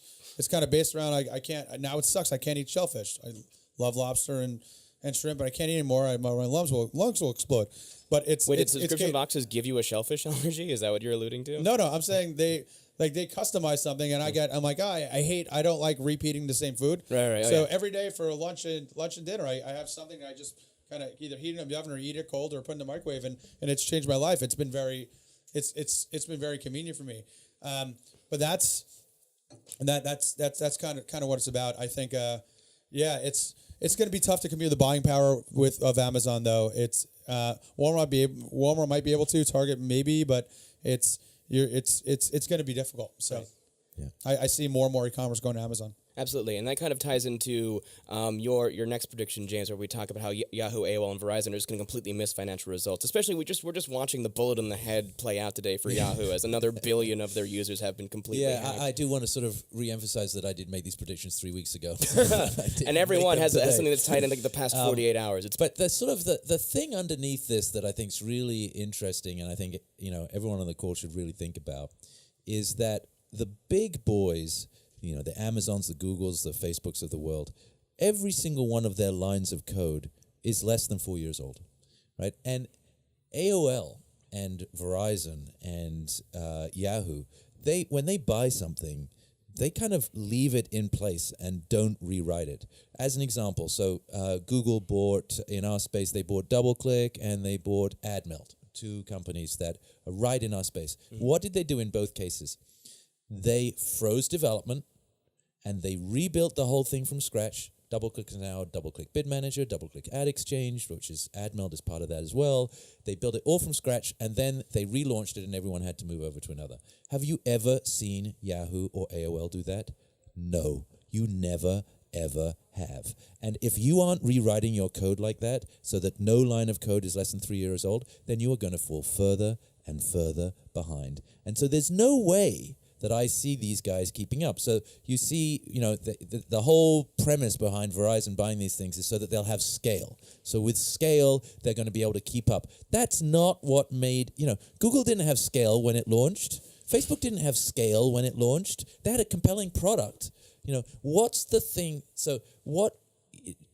kind of based around I can't now. It sucks. I can't eat shellfish. I love lobster and shrimp, but I can't eat anymore. My lungs will explode. But did subscription boxes give you a shellfish allergy? Is that what you're alluding to? No. I'm saying they customize something, and I don't like repeating the same food. Right. So every day for lunch and dinner, I have something I just kind of either heat it in the oven or eat it cold or put in the microwave, and it's changed my life. It's been very convenient for me. But that's kind of what it's about. I think it's going to be tough to compete with the buying power of Amazon, though. It's Walmart might be able to, Target maybe, but it's going to be difficult. So, I see more and more e-commerce going to Amazon. Absolutely, and that kind of ties into your next prediction, James, where we talk about how Yahoo, AOL, and Verizon are just going to completely miss financial results. Especially, we're just watching the bullet in the head play out today for Yahoo, as another billion of their users have been completely hacked. I do want to sort of re-emphasize that I did make these predictions 3 weeks ago, and everyone has something that's tied in the past 48 hours. But the sort of the thing underneath this that I think is really interesting, and I think everyone on the call should really think about, is that the big boys, the Amazons, the Googles, the Facebooks of the world, every single one of their lines of code is less than 4 years old, right? And AOL and Verizon and Yahoo, when they buy something, they kind of leave it in place and don't rewrite it. As an example, so Google bought, in our space, they bought DoubleClick and they bought AdMelt, two companies that are right in our space. Mm-hmm. What did they do in both cases? They froze development, and they rebuilt the whole thing from scratch. DoubleClick is now DoubleClick Bid Manager, DoubleClick Ad Exchange, which is AdMeld is part of that as well. They built it all from scratch, and then they relaunched it, and everyone had to move over to another. Have you ever seen Yahoo or AOL do that? No, you never, ever have. And if you aren't rewriting your code like that, so that no line of code is less than 3 years old, then you are going to fall further and further behind. And so there's no way that I see these guys keeping up. So you see, the whole premise behind Verizon buying these things is so that they'll have scale. So with scale, they're going to be able to keep up. That's not what made, Google didn't have scale when it launched. Facebook didn't have scale when it launched. They had a compelling product. What's the thing? So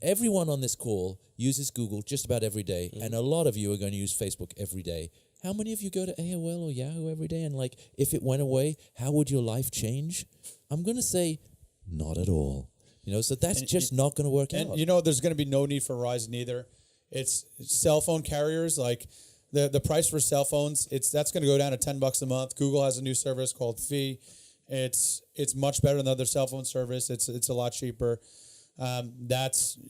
everyone on this call uses Google just about every day, and a lot of you are going to use Facebook every day. How many of you go to AOL or Yahoo every day? And if it went away, how would your life change? I'm going to say not at all. So that's just not going to work out. And there's going to be no need for Verizon either. It's cell phone carriers, the price for cell phones, that's going to go down to $10 a month. Google has a new service called Fee. It's much better than the other cell phone service. It's a lot cheaper.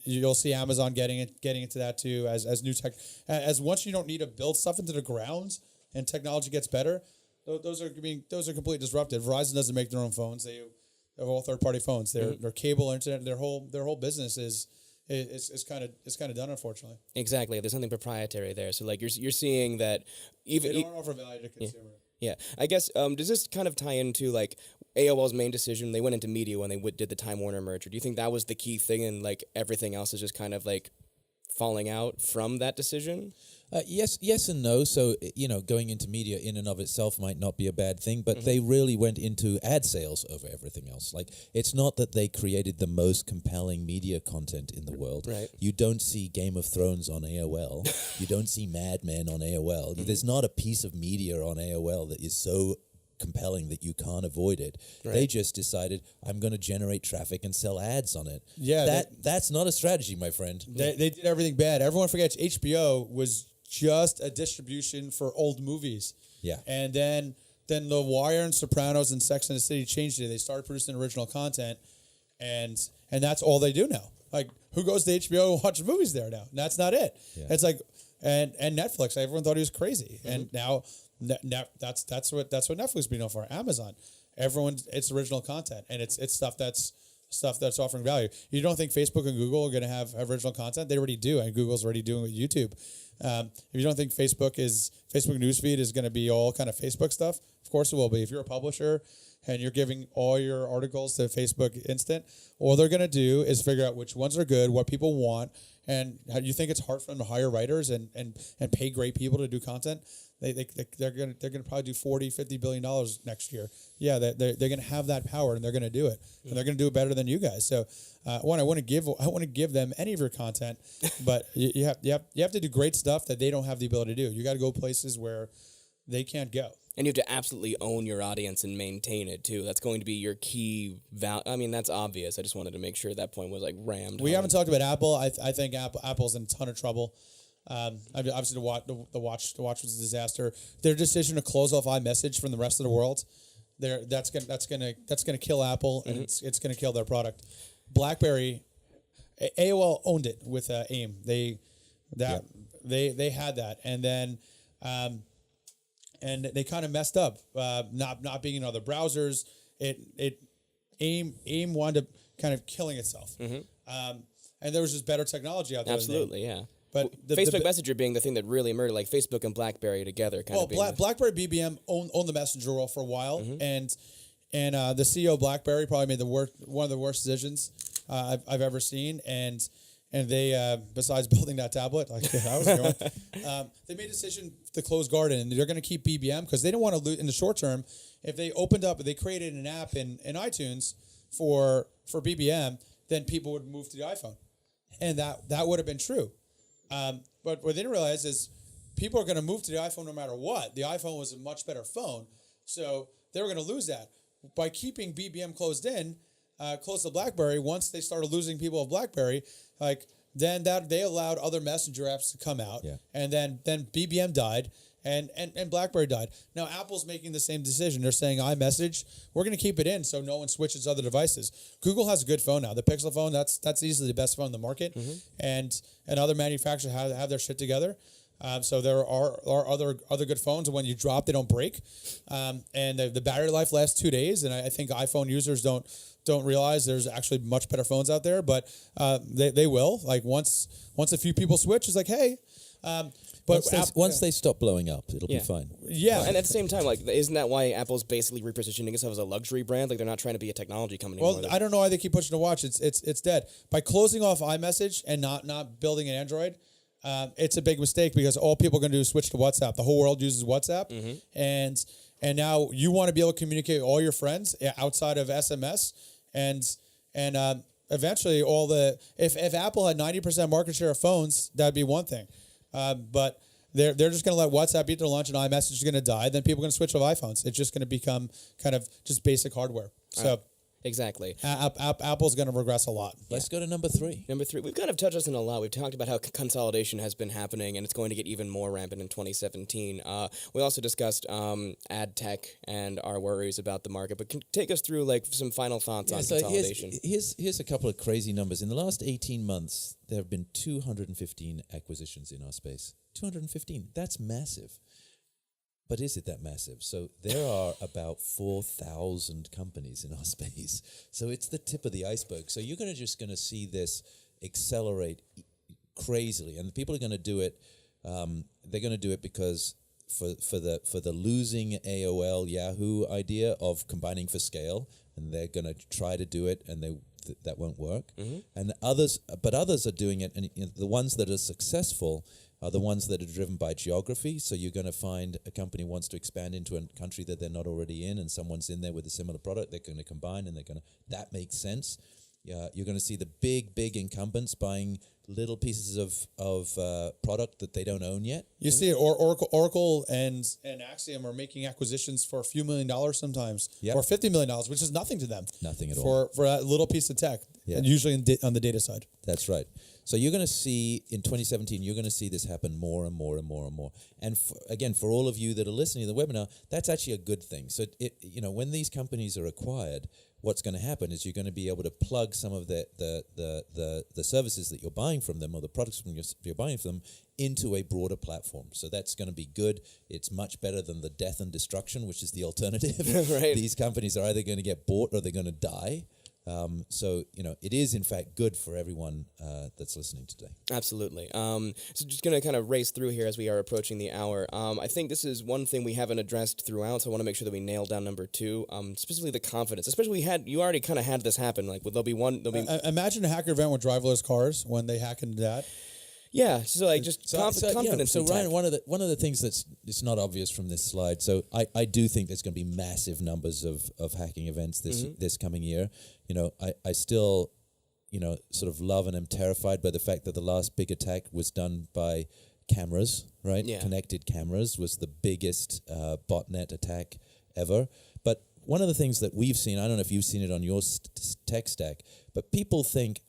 You'll see Amazon getting into that too as new tech, as once you don't need to build stuff into the ground and technology gets better, those are completely disruptive. Verizon doesn't make their own phones. They have all third-party phones. Their cable internet, their whole business is is kind of done, unfortunately. Exactly. There's something proprietary there. So like you're seeing that even They don't offer value to consumer. yeah. I guess does this kind of tie into like AOL's main decision? They went into media when they did the Time Warner merger. Do you think that was the key thing, and like everything else is just kind of like falling out from that decision? Yes and no. So, going into media in and of itself might not be a bad thing, but they really went into ad sales over everything else. Like, it's not that they created the most compelling media content in the world. Right. You don't see Game of Thrones on AOL. You don't see Mad Men on AOL. There's not a piece of media on AOL that is so compelling that you can't avoid it. Right. They just decided, I'm going to generate traffic and sell ads on it. Yeah, that's not a strategy, my friend. They did everything bad. Everyone forgets HBO was just a distribution for old movies. Yeah. And then The Wire and Sopranos and Sex and the City changed it. They started producing original content, and that's all they do now. Like, who goes to HBO and watches movies there now? And that's not it. Yeah. It's like, and Netflix. Everyone thought he was crazy, and now that's what Netflix be known for. Amazon, it's original content, and it's stuff that's offering value. You don't think Facebook and Google are going to have original content? They already do, and Google's already doing it with YouTube. If you don't think Facebook newsfeed is going to be all kind of Facebook stuff, of course it will be. If you're a publisher and you're giving all your articles to Facebook Instant, all they're going to do is figure out which ones are good, what people want, and how you think it's hard for them to hire writers and pay great people to do content. They're gonna probably do $40-50 billion next year. Yeah, they're gonna have that power, and they're gonna do it, and they're gonna do it better than you guys. So, I want to give them any of your content, but you have to do great stuff that they don't have the ability to do. You got to go places where they can't go. And you have to absolutely own your audience and maintain it too. That's going to be your key I mean, that's obvious. I just wanted to make sure that point was like rammed. We haven't talked about Apple. I think Apple's in a ton of trouble. Obviously, the watch was a disaster. Their decision to close off iMessage from the rest of the world, that's gonna kill Apple, and it's gonna kill their product. BlackBerry, AOL owned it with AIM. They had that, and then and they kind of messed up, not being in other browsers. AIM wound up kind of killing itself, and there was just better technology out there. Absolutely, yeah. But Facebook Messenger being the thing that really murdered, like Facebook and BlackBerry together. BlackBerry BBM owned the Messenger world for a while, and the CEO of BlackBerry probably made one of the worst decisions I've ever seen, and they besides building that tablet, like I was doing, they made a decision to close Garden, and they're going to keep BBM because they don't want to lose in the short term. If they opened up, if they created an app in iTunes for BBM, then people would move to the iPhone, and that would have been true. But what they didn't realize is people are going to move to the iPhone no matter what. The iPhone was a much better phone, so they were going to lose that. By keeping BBM closed to BlackBerry, once they started losing people of BlackBerry, then they allowed other messenger apps to come out, and then BBM died, and BlackBerry died. Now Apple's making the same decision. They're saying iMessage, we're going to keep it in so no one switches other devices. Google has a good phone now. The Pixel phone, that's easily the best phone in the market, and other manufacturers have their shit together. So there are other good phones, and when you drop, they don't break, and the battery life lasts 2 days. And I think iPhone users don't realize there's actually much better phones out there, but they will. Like once a few people switch, it's like, hey. But once they stop blowing up, it'll be fine. Yeah, and at the same time, like, isn't that why Apple's basically repositioning itself as a luxury brand? Like, they're not trying to be a technology company anymore. Well, I don't know why they keep pushing the watch. It's dead. By closing off iMessage and not building an Android, it's a big mistake because all people are going to do is switch to WhatsApp. The whole world uses WhatsApp, and now you want to be able to communicate with all your friends outside of SMS, and eventually if Apple had 90% market share of phones, that'd be one thing. But they're just going to let WhatsApp eat their lunch, and iMessage is going to die. Then people are going to switch to iPhones. It's just going to become kind of just basic hardware. So exactly, Apple's going to regress a lot. Let's go to number 3. Number 3, we've kind of touched on it a lot. We've talked about how consolidation has been happening, and it's going to get even more rampant in 2017. We also discussed ad tech and our worries about the market. But can take us through like some final thoughts on consolidation. Here's a couple of crazy numbers. In the last 18 months, there have been 215 acquisitions in our space. 215. That's massive. But is it that massive? So there are about 4,000 companies in our space. So it's the tip of the iceberg. So you're just going to see this accelerate crazily, and people are going to do it. They're going to do it because for the losing AOL Yahoo idea of combining for scale, and they're going to try to do it, and that won't work. And others are doing it, and the ones that are successful are the ones that are driven by geography. So you're going to find a company wants to expand into a country that they're not already in, and someone's in there with a similar product. They're going to combine, and that makes sense. You're going to see the big incumbents buying little pieces of product that they don't own yet. You see it, or Oracle and Axiom are making acquisitions for a few $1 million sometimes, or $50 million, which is nothing to them. Nothing at all. For that little piece of tech, and usually on the data side. That's right. So you're going to see in 2017, you're going to see this happen more and more and more and more. And again, for all of you that are listening to the webinar, that's actually a good thing. So when these companies are acquired, what's going to happen is you're going to be able to plug some of the services that you're buying from them, or the products you're buying from them, into a broader platform. So that's going to be good. It's much better than the death and destruction, which is the alternative. Right. These companies are either going to get bought or they're going to die. So it is in fact good for everyone that's listening today. Absolutely. So just going to kind of race through here as we are approaching the hour. I think this is one thing we haven't addressed throughout, so I want to make sure that we nail down number 2, specifically the confidence. Especially you already kind of had this happen. Like imagine a hacker event with driverless cars when they hack into that. Yeah, so like just confidence. So Ryan, one of the things it's not obvious from this slide. So I do think there's going to be massive numbers of hacking events this coming year. I still sort of love and am terrified by the fact that the last big attack was done by cameras, right? Yeah. Connected cameras was the biggest botnet attack ever. But one of the things that we've seen, I don't know if you've seen it on your tech stack, but people think,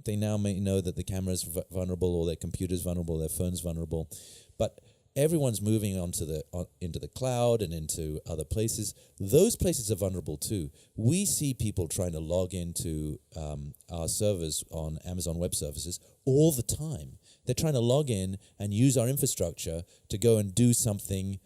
they now may know that the camera's vulnerable, or their computer's vulnerable, their phone's vulnerable, but everyone's moving into the cloud and into other places. Those places are vulnerable too. We see people trying to log into our servers on Amazon Web Services all the time. They're trying to log in and use our infrastructure to go and do something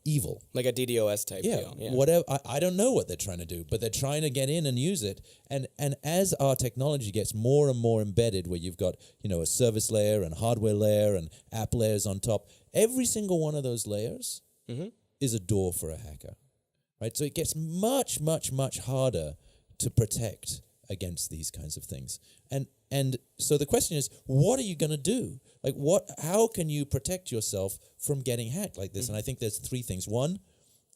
evil. Like a DDoS type deal. Yeah, whatever. I don't know what they're trying to do, but they're trying to get in and use it. And as our technology gets more and more embedded, where you've got, a service layer and hardware layer and app layers on top, every single one of those layers is a door for a hacker, right? So it gets much, much, much harder to protect against these kinds of things. And so the question is, what are you going to do? Like, how can you protect yourself from getting hacked like this? And I think there's 3 things. One,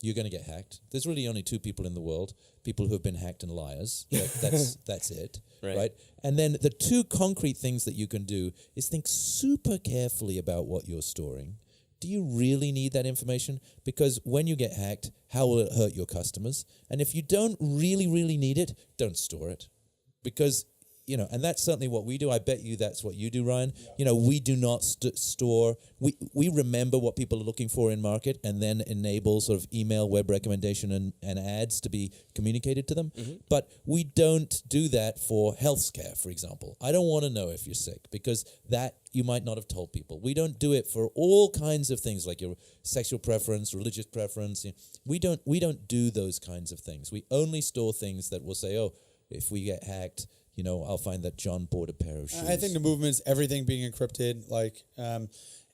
you're going to get hacked. There's really only 2 people in the world, people who have been hacked and liars. That's it, right? And then the 2 concrete things that you can do is think super carefully about what you're storing. Do you really need that information? Because when you get hacked, how will it hurt your customers? And if you don't really, really need it, don't store it. Because and that's certainly what we do. I bet you that's what you do, Ryan. Yeah. We do not store. We remember what people are looking for in market, and then enable sort of email, web recommendation, and ads to be communicated to them. But we don't do that for healthcare, for example. I don't want to know if you're sick, because that you might not have told people. We don't do it for all kinds of things, like your sexual preference, religious preference. We don't do those kinds of things. We only store things that will say, if we get hacked, I'll find that John bought a pair of shoes. I think the movement is everything being encrypted. Like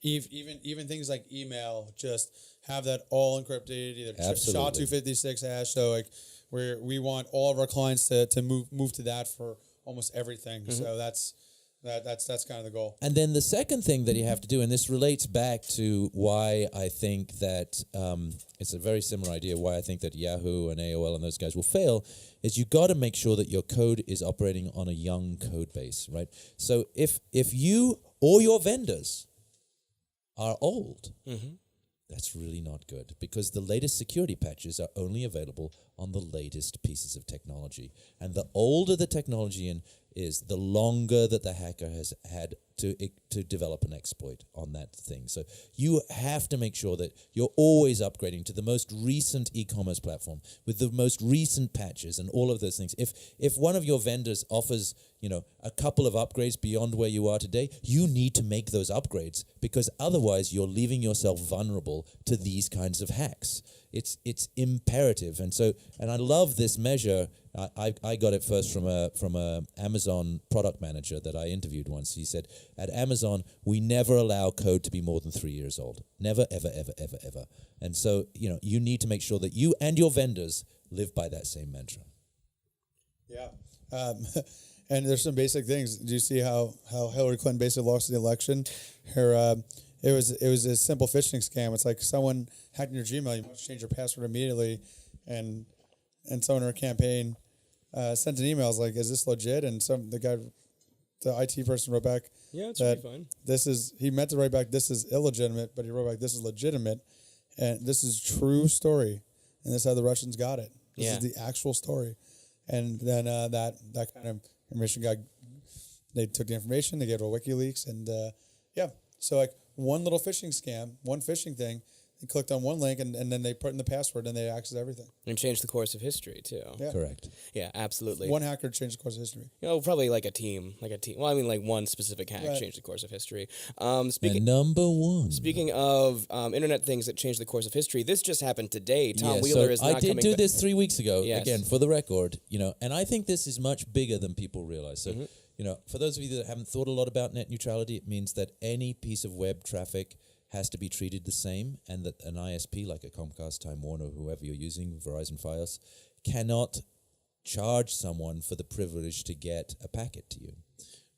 even things like email, just have that all encrypted, either SHA-256 hash. So like we want all of our clients to move to that for almost everything. So that's kind of the goal. And then the second thing that you have to do, and this relates back to why I think that it's a very similar idea, why I think that Yahoo and AOL and those guys will fail, is you got to make sure that your code is operating on a young code base, right? So if you or your vendors are old, that's really not good, because the latest security patches are only available on the latest pieces of technology. And the older the technology is, the longer that the hacker has had to develop an exploit on that thing. So you have to make sure that you're always upgrading to the most recent e-commerce platform with the most recent patches and all of those things. If one of your vendors offers, a couple of upgrades beyond where you are today, you need to make those upgrades, because otherwise you're leaving yourself vulnerable to these kinds of hacks. It's imperative, and I love this measure. I got it first from a Amazon product manager that I interviewed once. He said, at Amazon, we never allow code to be more than 3 years old. Never, ever, ever, ever, ever. And so, you need to make sure that you and your vendors live by that same mantra. Yeah. And there's some basic things. Do you see how Hillary Clinton basically lost the election? It was a simple phishing scam. It's like someone hacked your Gmail. You must change your password immediately, and someone in her campaign sent an email. I was like, "Is this legit?" And the IT person wrote back, Yeah, it's that really fine. he meant to write back, "This is illegitimate," but he wrote back, "This is legitimate, and this is true story." And this is how the Russians got it. This is the actual story. And then that kind of information they took the information, they gave it to WikiLeaks, and so like one little phishing scam, one phishing thing, they clicked on one link, and then they put in the password, and they access everything. And change the course of history too. Yeah. Correct. Yeah, absolutely. One hacker changed the course of history. Probably like a team. Well, I mean, like one specific hack Right. changed the course of history. And number one. Speaking of internet things that changed the course of history, this just happened today. Tom Yeah, Wheeler so is not I did coming do back. this 3 weeks ago. Yes. Again, for the record, and I think this is much bigger than people realize. So, Mm-hmm. for those of you that haven't thought a lot about net neutrality, it means that any piece of web traffic has to be treated the same, and that an ISP like a Comcast, Time Warner, whoever you're using, Verizon, Fios, cannot charge someone for the privilege to get a packet to you,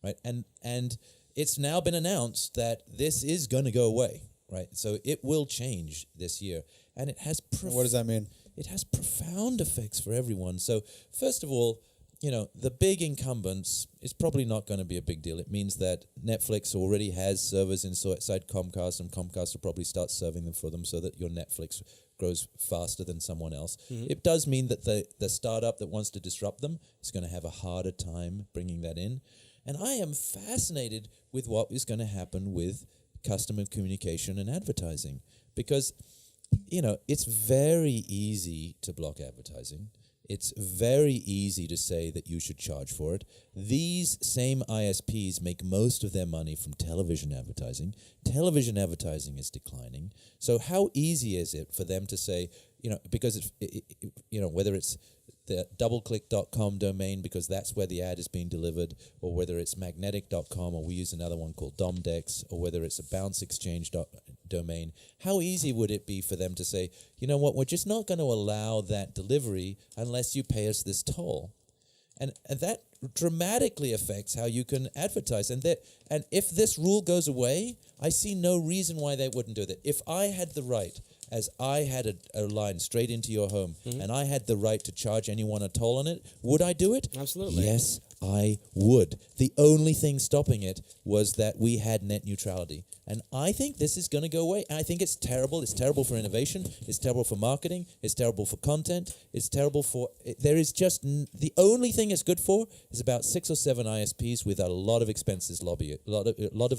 right? And it's now been announced that this is going to go away, right? So it will change this year, and it has. What does that mean? It has profound effects for everyone. So first of all, the big incumbents is probably not going to be a big deal. It means that Netflix already has servers inside Comcast, and Comcast will probably start serving them for them so that your Netflix grows faster than someone else. Mm-hmm. It does mean that the startup that wants to disrupt them is going to have a harder time bringing that in. And I am fascinated with what is going to happen with customer communication and advertising, because, it's very easy to block advertising. It's very easy to say that you should charge for it. These same ISPs make most of their money from television advertising. Television advertising is declining. So how easy is it for them to say, because whether it's the doubleclick.com domain, because that's where the ad is being delivered, or whether it's magnetic.com, or we use another one called Domdex, or whether it's a BounceX domain, how easy would it be for them to say, you know what, we're just not going to allow that delivery unless you pay us this toll? And that dramatically affects how you can advertise. And if this rule goes away, I see no reason why they wouldn't do that. If I had the right, as I had a line straight into your home, and I had the right to charge anyone a toll on it, would I do it? Absolutely. Yes, I would. The only thing stopping it was that we had net neutrality. And I think this is going to go away. And I think it's terrible. It's terrible for innovation. It's terrible for marketing. It's terrible for content. It's terrible for... There is just... The only thing it's good for is about 6 or 7 ISPs with a lot of expensive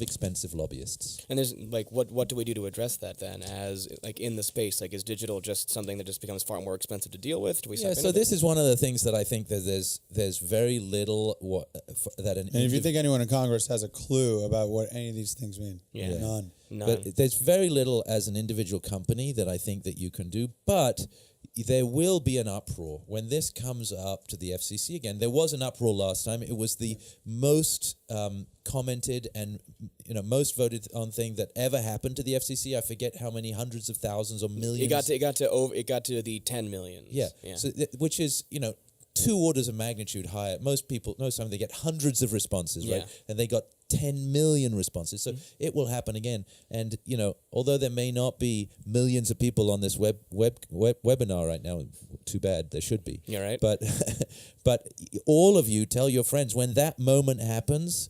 expensive lobbyists. And there's what do we do to address that then? As in the space, is digital just something that just becomes far more expensive to deal with? Do we? So this is one of the things that I think that there's very little And if you think anyone in Congress has a clue about what any of these things mean, none. But there's very little as an individual company that I think that you can do. But there will be an uproar when this comes up to the FCC again. There was an uproar last time. It was the most commented and most voted on thing that ever happened to the FCC. I forget how many hundreds of thousands or millions. It got to the 10 million. Yeah. So which is 2 orders of magnitude higher. Most people, they get hundreds of responses, right? And they got 10 million responses. So it will happen again. And, although there may not be millions of people on this webinar right now, too bad, there should be. You're right. But all of you tell your friends, when that moment happens,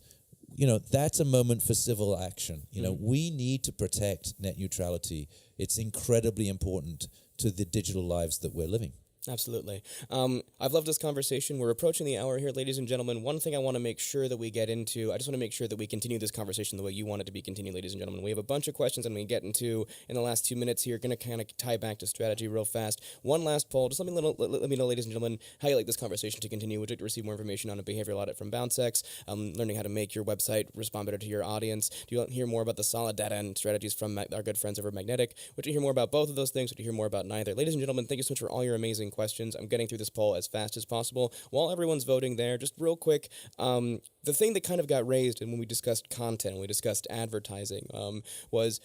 that's a moment for civil action. We need to protect net neutrality. It's incredibly important to the digital lives that we're living. Absolutely. I've loved this conversation. We're approaching the hour here, ladies and gentlemen. One thing I want to make sure that we get into, I just want to make sure that we continue this conversation the way you want it to be continued, ladies and gentlemen. We have a bunch of questions I'm going to get into in the last 2 minutes here. Going to kind of tie back to strategy real fast. One last poll. Just let me know, ladies and gentlemen, how you like this conversation to continue. Would you like to receive more information on a behavioral audit from BounceX, learning how to make your website respond better to your audience? Do you want to hear more about the solid data and strategies from our good friends over at Magnetic? Would you hear more about both of those things? Would you hear more about neither? Ladies and gentlemen, thank you so much for all your amazing questions. I'm getting through this poll as fast as possible. While everyone's voting there, just real quick, the thing that kind of got raised and when we discussed content, when we discussed advertising, was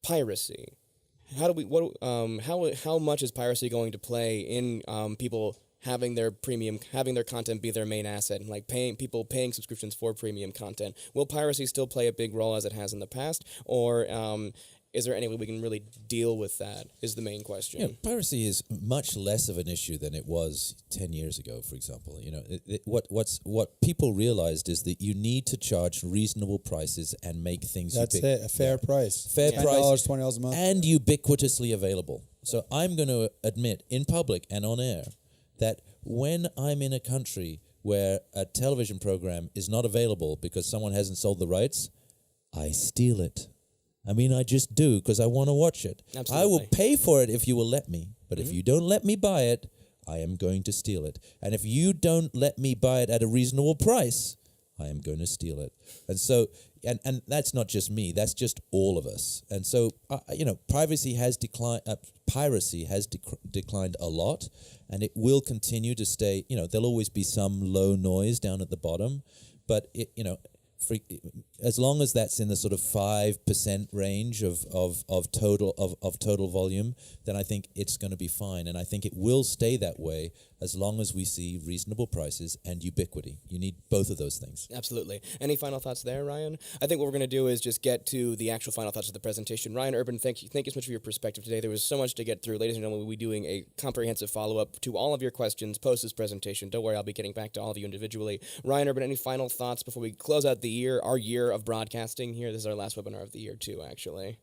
piracy. How much is piracy going to play in people having their content be their main asset, and like paying subscriptions for premium content? Will piracy still play a big role as it has in the past, or is there any way we can really deal with that, is the main question. Yeah, piracy is much less of an issue than it was 10 years ago, for example. What people realized is that you need to charge reasonable prices and make things That's it, a fair price. Fair price. $20 a month. And ubiquitously available. So I'm going to admit in public and on air that when I'm in a country where a television program is not available because someone hasn't sold the rights, I steal it. I mean, I just do because I want to watch it. Absolutely. I will pay for it if you will let me. But if you don't let me buy it, I am going to steal it. And if you don't let me buy it at a reasonable price, I am going to steal it. And so, and that's not just me. That's just all of us. And so, piracy has declined a lot, and it will continue to stay. There'll always be some low noise down at the bottom, but as long as that's in the sort of 5% range of total volume, then I think it's going to be fine, and I think it will stay that way as long as we see reasonable prices and ubiquity. You need both of those things. Absolutely. Any final thoughts there, Ryan? I think what we're going to do is just get to the actual final thoughts of the presentation. Ryan Urban, thank you so much for your perspective today. There was so much to get through. Ladies and gentlemen, we'll be doing a comprehensive follow-up to all of your questions post this presentation. Don't worry, I'll be getting back to all of you individually. Ryan Urban, any final thoughts before we close out our year of broadcasting here? This is our last webinar of the year too, actually.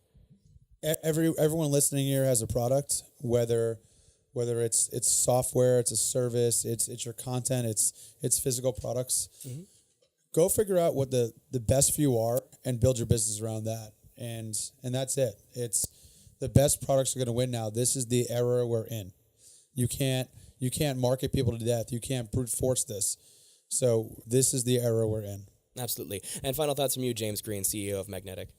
Everyone listening here has a product, whether it's software, it's a service, it's your content, it's physical products. Mm-hmm. Go figure out what the best few are and build your business around that. And that's it. It's the best products are going to win now. This is the era we're in. You can't market people to death. You can't brute force this. So this is the era we're in. Absolutely. And final thoughts from you, James Green, CEO of Magnetic.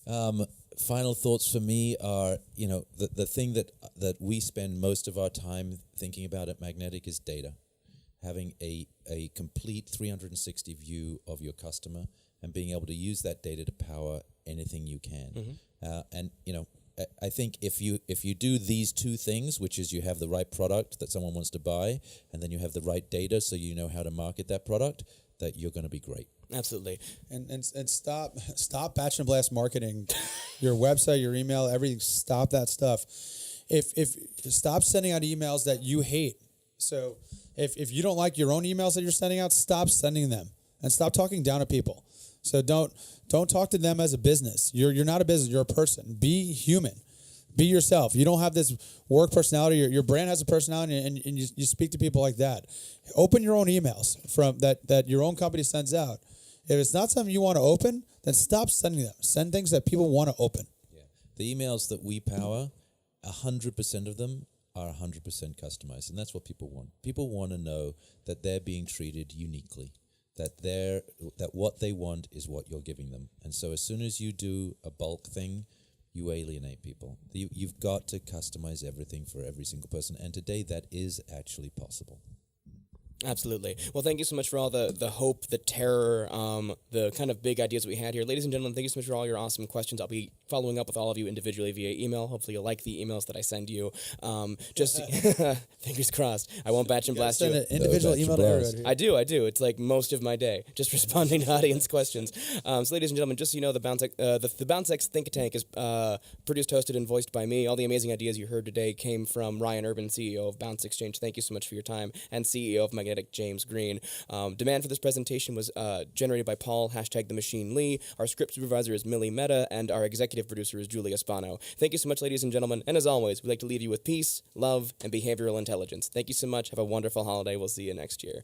Final thoughts for me are, the thing that we spend most of our time thinking about at Magnetic is data. Having a complete 360 view of your customer and being able to use that data to power anything you can. Mm-hmm. I think if you do these two things, which is you have the right product that someone wants to buy, and then you have the right data so you know how to market that product, that you're going to be great. Absolutely. And stop batch and blast marketing. Your website, your email, everything. Stop that stuff. If stop sending out emails that you hate. So if you don't like your own emails that you're sending out, stop sending them and stop talking down to people. So don't talk to them as a business. You're not a business. You're a person. Be human. Be yourself. You don't have this work personality. Your brand has a personality, and you speak to people like that. Open your own emails from that your own company sends out. If it's not something you want to open, then stop sending them. Send things that people want to open. Yeah. The emails that we power, 100% of them are 100% customized, and that's what people want. People want to know that they're being treated uniquely, that what they want is what you're giving them. And so as soon as you do a bulk thing, you alienate people. You've got to customize everything for every single person, and today that is actually possible. Absolutely. Well, thank you so much for all the hope, the terror, the kind of big ideas we had here. Ladies and gentlemen, thank you so much for all your awesome questions. I'll be following up with all of you individually via email. Hopefully you'll like the emails that I send you. Just fingers crossed. I won't batch and blast you. Send an individual email to everybody. I do. It's like most of my day, just responding to audience questions. So ladies and gentlemen, just so you know, the BounceX think tank is produced, hosted, and voiced by me. All the amazing ideas you heard today came from Ryan Urban, CEO of Bounce Exchange. Thank you so much for your time, and CEO of Magnetic Magnetic James Green. Demand for this presentation was generated by Paul, #TheMachineLee. Our script supervisor is Millie Meta, and our executive producer is Julia Spano. Thank you so much, ladies and gentlemen. And as always, we'd like to leave you with peace, love, and behavioral intelligence. Thank you so much. Have a wonderful holiday. We'll see you next year.